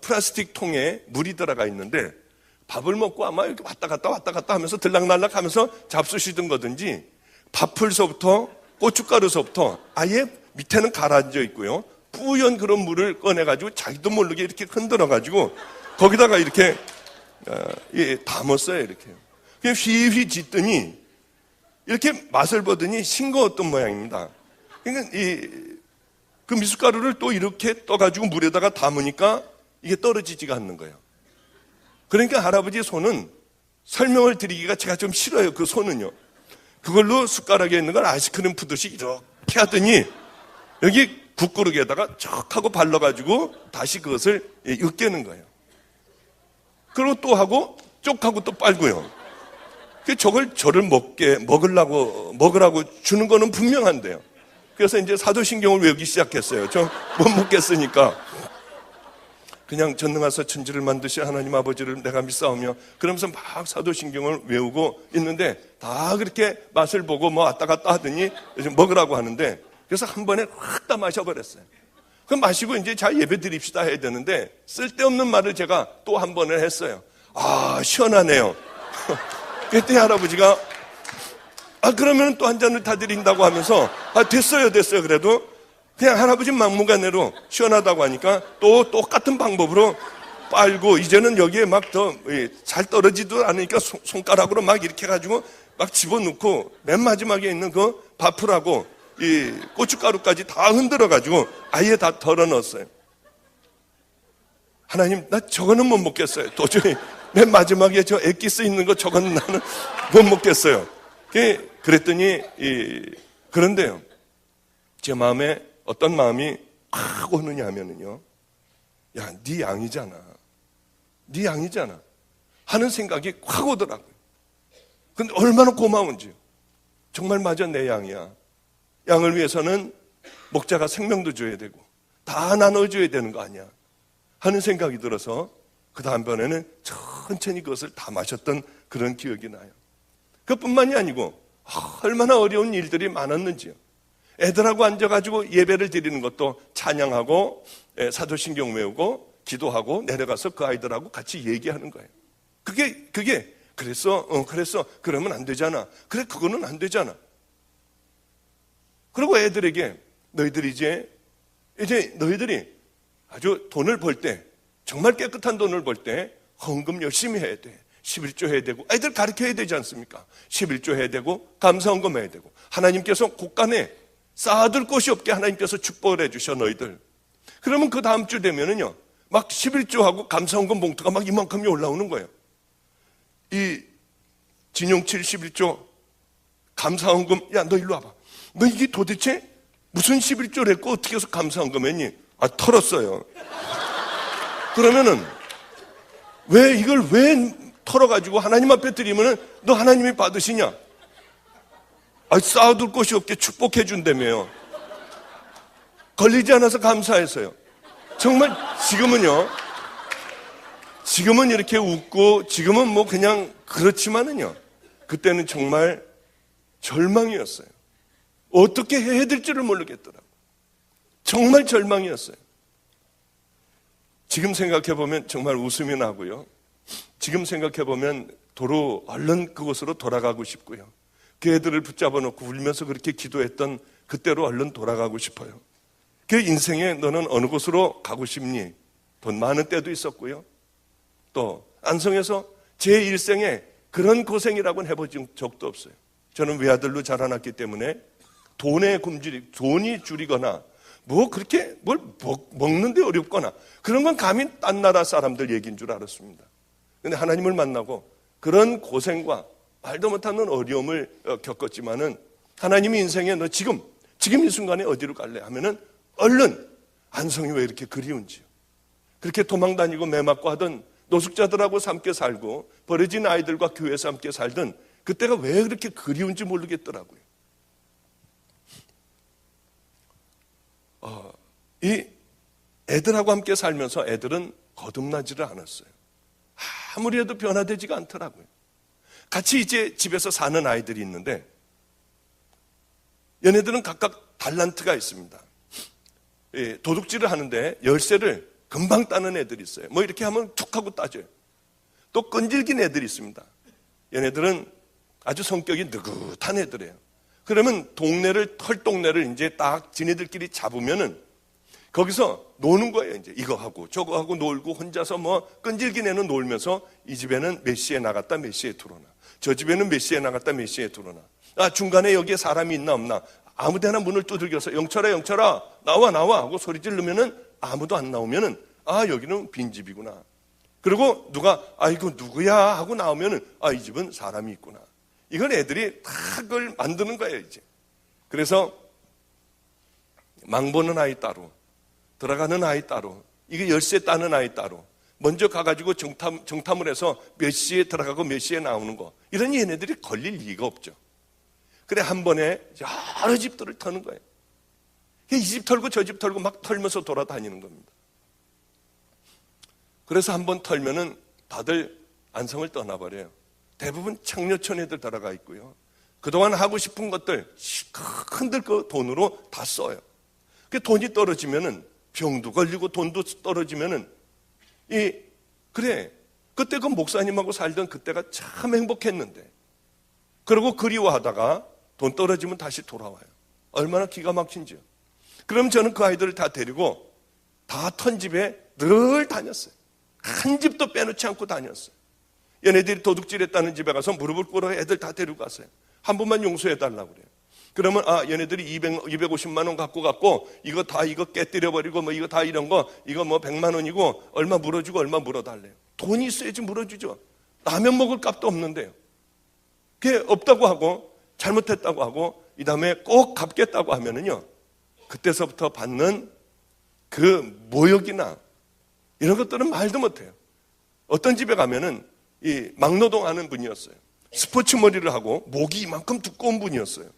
A: 플라스틱 통에 물이 들어가 있는데 밥을 먹고 아마 이렇게 왔다 갔다 하면서 들락날락 하면서 잡수시던 거든지 밥풀서부터 고춧가루서부터 아예 밑에는 가라앉아 있고요. 뿌연 그런 물을 꺼내가지고 자기도 모르게 이렇게 흔들어가지고 거기다가 이렇게 담았어요. 이렇게. 그냥 휘휘 짓더니 이렇게 맛을 보더니 싱거웠던 모양입니다. 그러니까 그 미숫가루를 또 이렇게 떠가지고 물에다가 담으니까 이게 떨어지지가 않는 거예요. 그러니까 할아버지 손은 설명을 드리기가 제가 좀 싫어요. 그 손은요. 그걸로 숟가락에 있는 걸 아이스크림 푸듯이 이렇게 하더니 여기 국그릇에다가 척 하고 발라가지고 다시 그것을 으깨는 거예요. 그리고 또 하고 쪽 하고 또 빨고요. 저를 먹으라고 주는 거는 분명한데요. 그래서 이제 사도신경을 외우기 시작했어요. 저 못 먹겠으니까. 그냥 전능하사 천지를 만드신 하나님 아버지를 내가 믿사오며 그러면서 막 사도신경을 외우고 있는데 다 그렇게 맛을 보고 뭐 왔다 갔다 하더니 먹으라고 하는데 그래서 한 번에 확 다 마셔버렸어요. 그럼 마시고 이제 자 예배 드립시다 해야 되는데 쓸데없는 말을 제가 또 한 번을 했어요. 아, 시원하네요. 그때 할아버지가 그러면 또 한 잔을 다 드린다고 하면서 됐어요. 그래도 그냥 할아버지 막무가내로 시원하다고 하니까 또 똑같은 방법으로 빨고 이제는 여기에 막 더 잘 떨어지도 않으니까 손가락으로 막 이렇게 해가지고 막 집어넣고 맨 마지막에 있는 그 밥풀하고 이 고춧가루까지 다 흔들어가지고 아예 다 덜어 넣었어요. 하나님, 나 저거는 못 먹겠어요. 도저히 맨 마지막에 저 엑기스 있는 거 저거는 나는 못 먹겠어요. 그랬더니 그런데요, 제 마음에 어떤 마음이 확 오느냐 하면은요, 야, 네 양이잖아 하는 생각이 확 오더라고요. 근데 얼마나 고마운지요. 정말 맞아, 내 양이야. 양을 위해서는 목자가 생명도 줘야 되고 다 나눠줘야 되는 거 아니야 하는 생각이 들어서 그 다음번에는 천천히 그것을 다 마셨던 그런 기억이 나요. 그뿐만이 아니고 얼마나 어려운 일들이 많았는지요. 애들하고 앉아가지고 예배를 드리는 것도 찬양하고 사도신경 외우고 기도하고 내려가서 그 아이들하고 같이 얘기하는 거예요. 그게 그랬어 그러면 안 되잖아. 그래, 그거는 안 되잖아. 그리고 애들에게 너희들이 너희들이 아주 돈을 벌 때, 정말 깨끗한 돈을 벌 때 헌금 열심히 해야 돼. 11조 해야 되고, 애들 가르쳐야 되지 않습니까? 11조 해야 되고 감사헌금 해야 되고, 하나님께서 곳간에 쌓아둘 곳이 없게 하나님께서 축복을 해주셔 너희들. 그러면 그 다음 주 되면은요, 막 11조하고 감사헌금 봉투가 막 이만큼이 올라오는 거예요. 이 진용칠 11조 감사헌금, 야, 너 일로 와봐. 너 이게 도대체 무슨 11조를 했고 어떻게 해서 감사헌금 했니? 털었어요. 그러면은 이걸 왜 털어가지고 하나님 앞에 드리면은 너 하나님이 받으시냐? 쌓아둘 곳이 없게 축복해 준다며요. 걸리지 않아서 감사해서요. 정말 지금은 이렇게 웃고 지금은 뭐 그냥 그렇지만은요, 그때는 정말 절망이었어요. 어떻게 해야 될지를 모르겠더라고요. 정말 절망이었어요. 지금 생각해보면 정말 웃음이 나고요. 지금 생각해보면 도로 얼른 그곳으로 돌아가고 싶고요. 그 애들을 붙잡아 놓고 울면서 그렇게 기도했던 그때로 얼른 돌아가고 싶어요. 그 인생에 너는 어느 곳으로 가고 싶니? 돈 많은 때도 있었고요. 또 안성에서 제 일생에 그런 고생이라고는 해본 적도 없어요. 저는 외아들로 자라났기 때문에 돈이 줄이거나 뭐 그렇게 뭘 먹는데 어렵거나 그런 건 감히 딴 나라 사람들 얘기인 줄 알았습니다. 근데 하나님을 만나고 그런 고생과 말도 못하는 어려움을 겪었지만은 하나님이 인생에 너 지금 이 순간에 어디로 갈래 하면은 얼른 안성이 왜 이렇게 그리운지요. 그렇게 도망 다니고 매 맞고 하던 노숙자들하고 함께 살고 버려진 아이들과 교회에서 함께 살던 그때가 왜 그렇게 그리운지 모르겠더라고요. 이 애들하고 함께 살면서 애들은 거듭나지를 않았어요. 아무리 해도 변화되지가 않더라고요. 같이 이제 집에서 사는 아이들이 있는데 얘네들은 각각 달란트가 있습니다. 도둑질을 하는데 열쇠를 금방 따는 애들이 있어요. 뭐 이렇게 하면 툭 하고 따져요. 또 끈질긴 애들이 있습니다. 얘네들은 아주 성격이 느긋한 애들이에요. 그러면 털 동네를 이제 딱 지네들끼리 잡으면은 거기서 노는 거예요. 이제 이거 하고 저거 하고 놀고 혼자서 뭐 끈질긴 애는 놀면서 이 집에는 몇 시에 나갔다 몇 시에 들어오나, 저 집에는 몇 시에 나갔다 몇 시에 들어오나, 중간에 여기에 사람이 있나 없나, 아무데나 문을 두들겨서 영철아 나와 하고 소리 지르면은 아무도 안 나오면은 여기는 빈집이구나. 그리고 누가 이거 누구야 하고 나오면은 이 집은 사람이 있구나. 이건 애들이 다 그걸 만드는 거예요 이제. 그래서 망보는 아이 따로, 들어가는 아이 따로, 이게 열쇠 따는 아이 따로, 먼저 가가지고 정탐을 해서 몇 시에 들어가고 몇 시에 나오는 거, 이런 얘네들이 걸릴 리가 없죠. 그래 한 번에 여러 집들을 터는 거예요. 이 집 털고 저 집 털고 막 털면서 돌아다니는 겁니다. 그래서 한 번 털면은 다들 안성을 떠나버려요. 대부분 창녀촌 애들 들어가 있고요. 그동안 하고 싶은 것들 흔들 그 돈으로 다 써요. 그 돈이 떨어지면은 병도 걸리고 돈도 떨어지면은 그래 그때 그 목사님하고 살던 그때가 참 행복했는데, 그리고 그리워하다가 돈 떨어지면 다시 돌아와요. 얼마나 기가 막힌지요. 그럼 저는 그 아이들을 다 데리고 다 턴 집에 늘 다녔어요. 한 집도 빼놓지 않고 다녔어요. 얘네들이 도둑질했다는 집에 가서 무릎을 꿇어 애들 다 데리고 갔어요. 한 번만 용서해달라고 그래요. 그러면 얘네들이 250만 원 갖고 이거 깨뜨려버리고 뭐 이거 다 이런 거 이거 뭐 100만 원이고 얼마 물어주고 얼마 물어달래요. 돈이 있어야지 물어주죠. 라면 먹을 값도 없는데요. 그게 없다고 하고 잘못했다고 하고 이 다음에 꼭 갚겠다고 하면은요, 그때서부터 받는 그 모욕이나 이런 것들은 말도 못해요. 어떤 집에 가면은 이 막노동 하는 분이었어요. 스포츠 머리를 하고 목이 이만큼 두꺼운 분이었어요.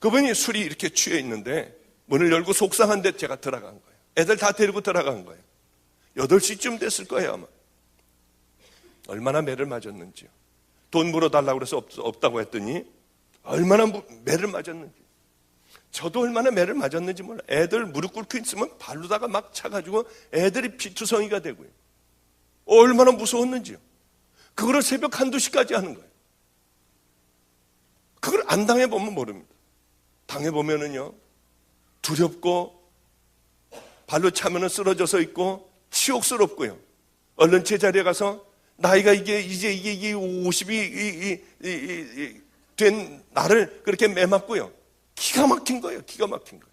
A: 그분이 술이 이렇게 취해 있는데 문을 열고 속상한데 제가 들어간 거예요. 애들 다 데리고 들어간 거예요. 8시쯤 됐을 거예요 아마. 얼마나 매를 맞았는지요. 돈 물어달라고 그래서 없다고 했더니 얼마나 매를 맞았는지. 저도 얼마나 매를 맞았는지 몰라요. 애들 무릎 꿇고 있으면 발로다가 막 차가지고 애들이 피투성이가 되고요. 얼마나 무서웠는지요. 그거를 새벽 1~2시까지 하는 거예요. 그걸 안 당해보면 모릅니다. 당해보면은요, 두렵고 발로 차면은 쓰러져서 있고 치욕스럽고요. 얼른 제자리에 가서 나이가 이제 50이 된 나를 그렇게 매맞고요. 기가 막힌 거예요. 기가 막힌 거예요.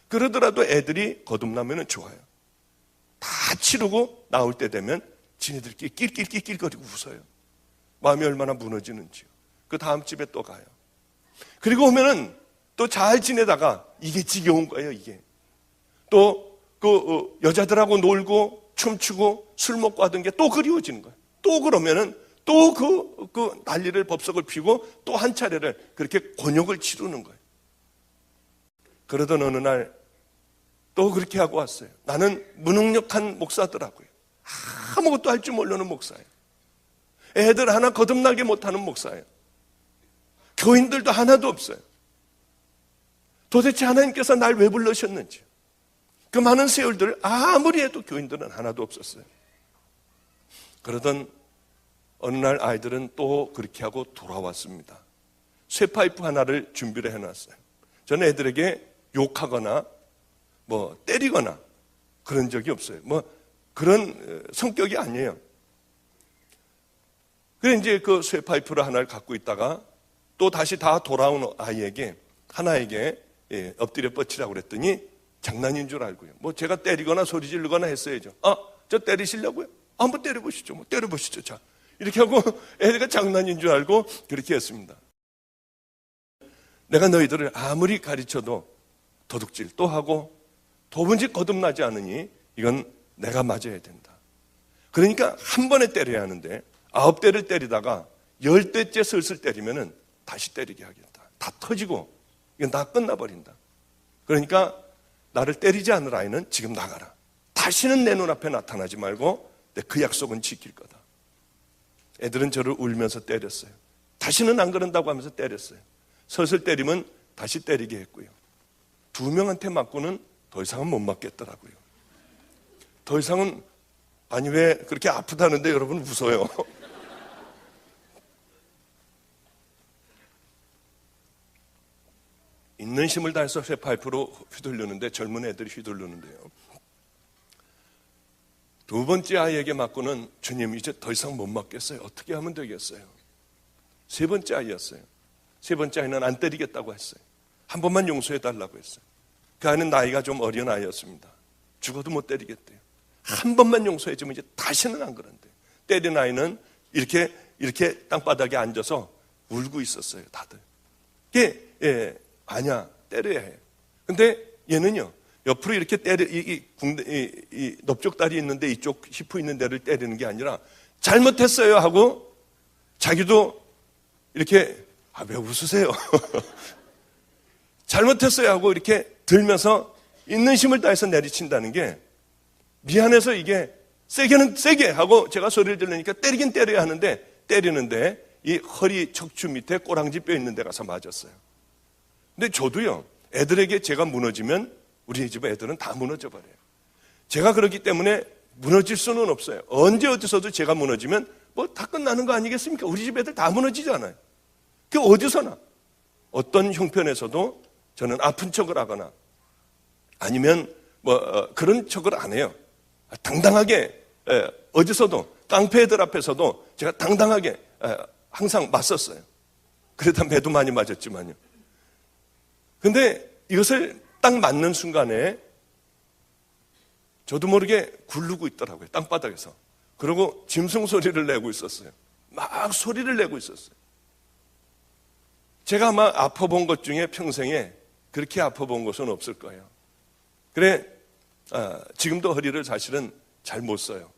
A: 그러더라도 애들이 거듭나면 좋아요. 다 치르고 나올 때 되면 지네들끼리 낄낄거리고 웃어요. 마음이 얼마나 무너지는지요. 그 다음 집에 또 가요. 그리고 오면은 또 잘 지내다가 이게 지겨운 거예요. 이게 또 그 여자들하고 놀고 춤추고 술 먹고 하던 게 또 그리워지는 거예요. 또 그러면은 또 그 난리를 법석을 피고 또 한 차례를 그렇게 곤욕을 치르는 거예요. 그러던 어느 날 또 그렇게 하고 왔어요. 나는 무능력한 목사더라고요. 아무것도 할 줄 모르는 목사예요. 애들 하나 거듭나게 못하는 목사예요. 교인들도 하나도 없어요. 도대체 하나님께서 날 왜 불러셨는지. 그 많은 세월들 아무리 해도 교인들은 하나도 없었어요. 그러던 어느 날 아이들은 또 그렇게 하고 돌아왔습니다. 쇠파이프 하나를 준비를 해놨어요. 저는 애들에게 욕하거나 뭐 때리거나 그런 적이 없어요. 뭐 그런 성격이 아니에요. 그래서 이제 그 쇠파이프를 하나를 갖고 있다가 또 다시 다 돌아온 하나에게 엎드려 뻗치라고 그랬더니 장난인 줄 알고요. 뭐 제가 때리거나 소리 지르거나 했어야죠. 저 때리시려고요? 한번 때려보시죠. 뭐 때려보시죠. 자, 이렇게 하고 애가 장난인 줄 알고 그렇게 했습니다. 내가 너희들을 아무리 가르쳐도 도둑질 또 하고 도무지 거듭나지 않으니 이건 내가 맞아야 된다. 그러니까 한 번에 때려야 하는데 9대를 때리다가 10대째 슬슬 때리면은 다시 때리게 하겠다. 다 터지고 이건 다 끝나버린다. 그러니까 나를 때리지 않을 아이는 지금 나가라. 다시는 내 눈앞에 나타나지 말고 내 그 약속은 지킬 거다. 애들은 저를 울면서 때렸어요. 다시는 안 그런다고 하면서 때렸어요. 슬슬 때리면 다시 때리게 했고요. 2명한테 맞고는 더 이상은 못 맞겠더라고요. 더 이상은 아니, 왜 그렇게 아프다는데 여러분 웃어요? 있는 힘을 다해서 쇠파이프로 휘둘르는데, 젊은 애들이 휘둘르는데요. 두 번째 아이에게 맞고는 주님 이제 더 이상 못 맞겠어요. 어떻게 하면 되겠어요? 세 번째 아이였어요. 세 번째 아이는 안 때리겠다고 했어요. 한 번만 용서해 달라고 했어요. 그 아이는 나이가 좀 어린 아이였습니다. 죽어도 못 때리겠대요. 한 번만 용서해 주면 이제 다시는 안 그런대요. 때린 아이는 이렇게 땅바닥에 앉아서 울고 있었어요. 다들. 이게 아니야, 때려야 해. 근데 얘는요, 옆으로 이렇게 때려, 이 넓적다리 있는데 이쪽 히프 있는 데를 때리는 게 아니라 잘못했어요 하고 자기도 이렇게, 왜 웃으세요? 잘못했어요 하고 이렇게 들면서 있는 힘을 다해서 내리친다는 게, 미안해서 이게 세게는 세게 하고 제가 소리를 들으니까 때리긴 때려야 하는데, 때리는데 이 허리 척추 밑에 꼬랑지 뼈 있는 데 가서 맞았어요. 근데 저도요, 애들에게 제가 무너지면 우리 집 애들은 다 무너져 버려요. 제가 그렇기 때문에 무너질 수는 없어요. 언제 어디서도 제가 무너지면 뭐 다 끝나는 거 아니겠습니까? 우리 집 애들 다 무너지잖아요. 그 어디서나 어떤 형편에서도 저는 아픈 척을 하거나 아니면 그런 척을 안 해요. 당당하게 어디서도, 깡패 애들 앞에서도 제가 당당하게 항상 맞섰어요. 그러다 매도 많이 맞았지만요. 근데 이것을 딱 맞는 순간에 저도 모르게 굴르고 있더라고요. 땅바닥에서. 그리고 짐승 소리를 내고 있었어요. 막 소리를 내고 있었어요. 제가 아마 아파본 것 중에 평생에 그렇게 아파본 것은 없을 거예요. 그래, 지금도 허리를 사실은 잘 못 써요.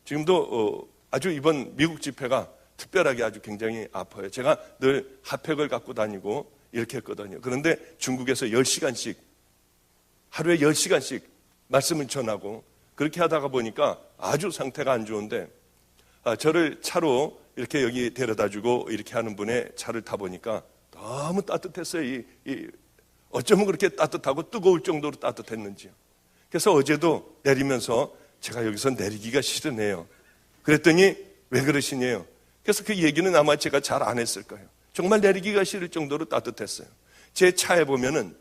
A: 지금도 아주 이번 미국 집회가 특별하게 아주 굉장히 아파요. 제가 늘 핫팩을 갖고 다니고 이렇게 했거든요. 그런데 중국에서 10시간씩, 하루에 10시간씩 말씀을 전하고 그렇게 하다가 보니까 아주 상태가 안 좋은데, 저를 차로 이렇게 여기 데려다 주고 이렇게 하는 분의 차를 타보니까 너무 따뜻했어요. 어쩌면 그렇게 따뜻하고 뜨거울 정도로 따뜻했는지요. 그래서 어제도 내리면서 제가 여기서 내리기가 싫으네요. 그랬더니 왜 그러시냐요. 그래서 그 얘기는 아마 제가 잘 안 했을 거예요. 정말 내리기가 싫을 정도로 따뜻했어요. 제 차에 보면은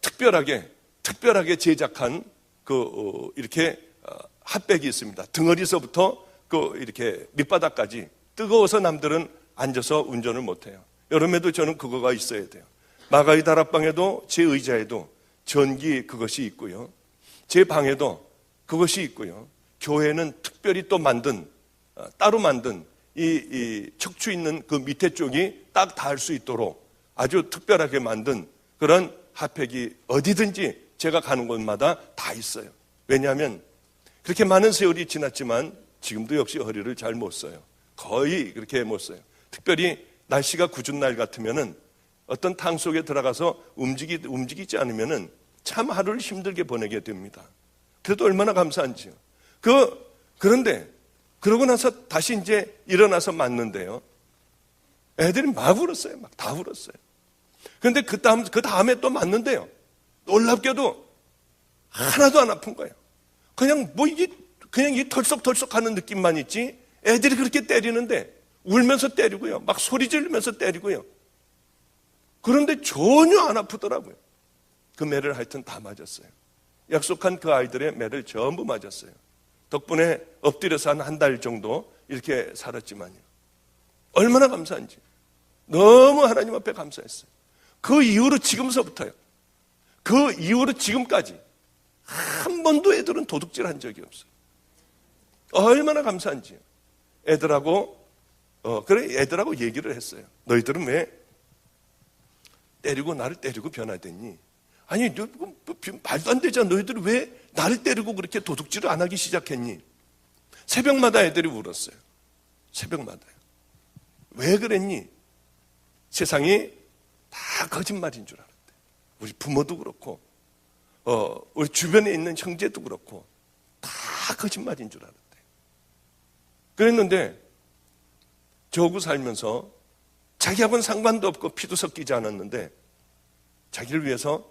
A: 특별하게 제작한 이렇게 핫백이 있습니다. 등허리서부터 이렇게 밑바닥까지 뜨거워서 남들은 앉아서 운전을 못해요. 여름에도 저는 그거가 있어야 돼요. 마가이 다락방에도 제 의자에도 전기 그것이 있고요. 제 방에도 그것이 있고요. 교회는 특별히 또 따로 만든 이 척추 있는 그 밑에 쪽이 딱 닿을 수 있도록 아주 특별하게 만든 그런 핫팩이 어디든지 제가 가는 곳마다 다 있어요. 왜냐하면 그렇게 많은 세월이 지났지만 지금도 역시 허리를 잘 못 써요. 거의 그렇게 못 써요. 특별히 날씨가 궂은 날 같으면은 어떤 탕 속에 들어가서 움직이지 않으면은 참 하루를 힘들게 보내게 됩니다. 그래도 얼마나 감사한지요. 그런데 그러고 나서 다시 이제 일어나서 맞는데요. 애들이 막 울었어요. 막 다 울었어요. 그런데 그 다음에 또 맞는데요. 놀랍게도 하나도 안 아픈 거예요. 그냥 이 털썩털썩 하는 느낌만 있지, 애들이 그렇게 때리는데 울면서 때리고요. 막 소리 지르면서 때리고요. 그런데 전혀 안 아프더라고요. 그 매를 하여튼 다 맞았어요. 약속한 그 아이들의 매를 전부 맞았어요. 덕분에 엎드려서 한 달 정도 이렇게 살았지만요. 얼마나 감사한지. 너무 하나님 앞에 감사했어요. 그 이후로 지금서부터요. 그 이후로 지금까지 한 번도 애들은 도둑질한 적이 없어요. 얼마나 감사한지요. 애들하고 얘기를 했어요. 너희들은 왜 나를 때리고 변화됐니? 아니, 말도 안 되잖아. 너희들은 왜 나를 때리고 그렇게 도둑질을 안 하기 시작했니? 새벽마다 애들이 울었어요. 새벽마다요. 왜 그랬니? 세상이 다 거짓말인 줄 알았대. 우리 부모도 그렇고, 우리 주변에 있는 형제도 그렇고, 다 거짓말인 줄 알았대. 그랬는데, 저하고 살면서 자기하고는 상관도 없고 피도 섞이지 않았는데, 자기를 위해서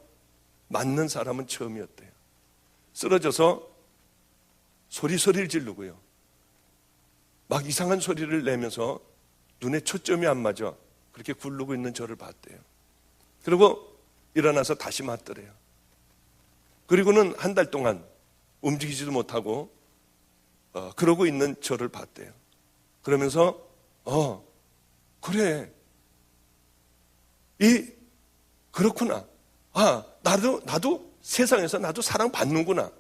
A: 맞는 사람은 처음이었대요. 쓰러져서 소리를 지르고요. 막 이상한 소리를 내면서 눈에 초점이 안 맞아 그렇게 굴르고 있는 저를 봤대요. 그리고 일어나서 다시 맞더래요. 그리고는 한 달 동안 움직이지도 못하고 그러고 있는 저를 봤대요. 그러면서 그래, 그렇구나. 나도 세상에서 나도 사랑받는구나.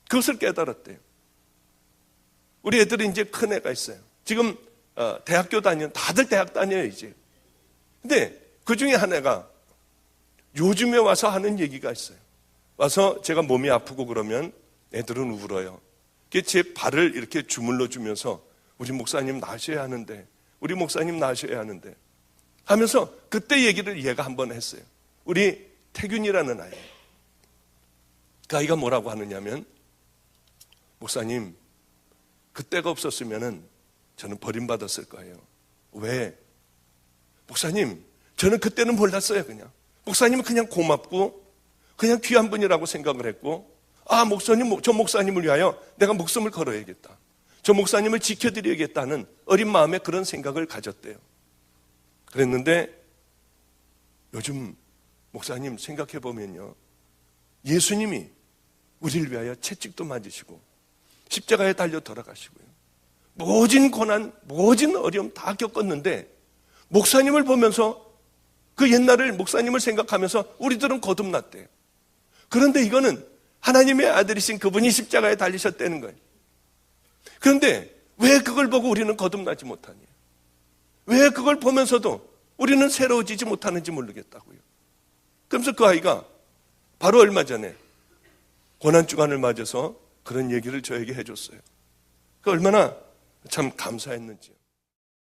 A: 그것을 깨달았대요. 우리 애들이 이제 큰 애가 있어요. 지금 대학교 다들 대학 다녀요 이제. 근데 그 중에 한 애가 요즘에 와서 하는 얘기가 있어요. 와서 제가 몸이 아프고 그러면 애들은 울어요. 제 발을 이렇게 주물러 주면서 우리 목사님 나으셔야 하는데, 우리 목사님 나으셔야 하는데 하면서 그때 얘기를 얘가 한번 했어요. 우리 태균이라는 아이. 그 아이가 뭐라고 하느냐면, 목사님, 그때가 없었으면 저는 버림받았을 거예요. 왜? 목사님, 저는 그때는 몰랐어요. 그냥 목사님은 그냥 고맙고 그냥 귀한 분이라고 생각을 했고, 목사님, 저 목사님을 위하여 내가 목숨을 걸어야겠다, 저 목사님을 지켜드려야겠다는 어린 마음에 그런 생각을 가졌대요. 그랬는데 요즘 목사님 생각해보면요, 예수님이 우리를 위하여 채찍도 맞으시고 십자가에 달려 돌아가시고요, 모진 고난, 모진 어려움 다 겪었는데 목사님을 보면서, 그 옛날을 목사님을 생각하면서 우리들은 거듭났대요. 그런데 이거는 하나님의 아들이신 그분이 십자가에 달리셨다는 거예요. 그런데 왜 그걸 보고 우리는 거듭나지 못하니? 왜 그걸 보면서도 우리는 새로워지지 못하는지 모르겠다고요. 그러면서 그 아이가 바로 얼마 전에 고난주간을 맞아서 그런 얘기를 저에게 해줬어요. 그 얼마나 참 감사했는지요.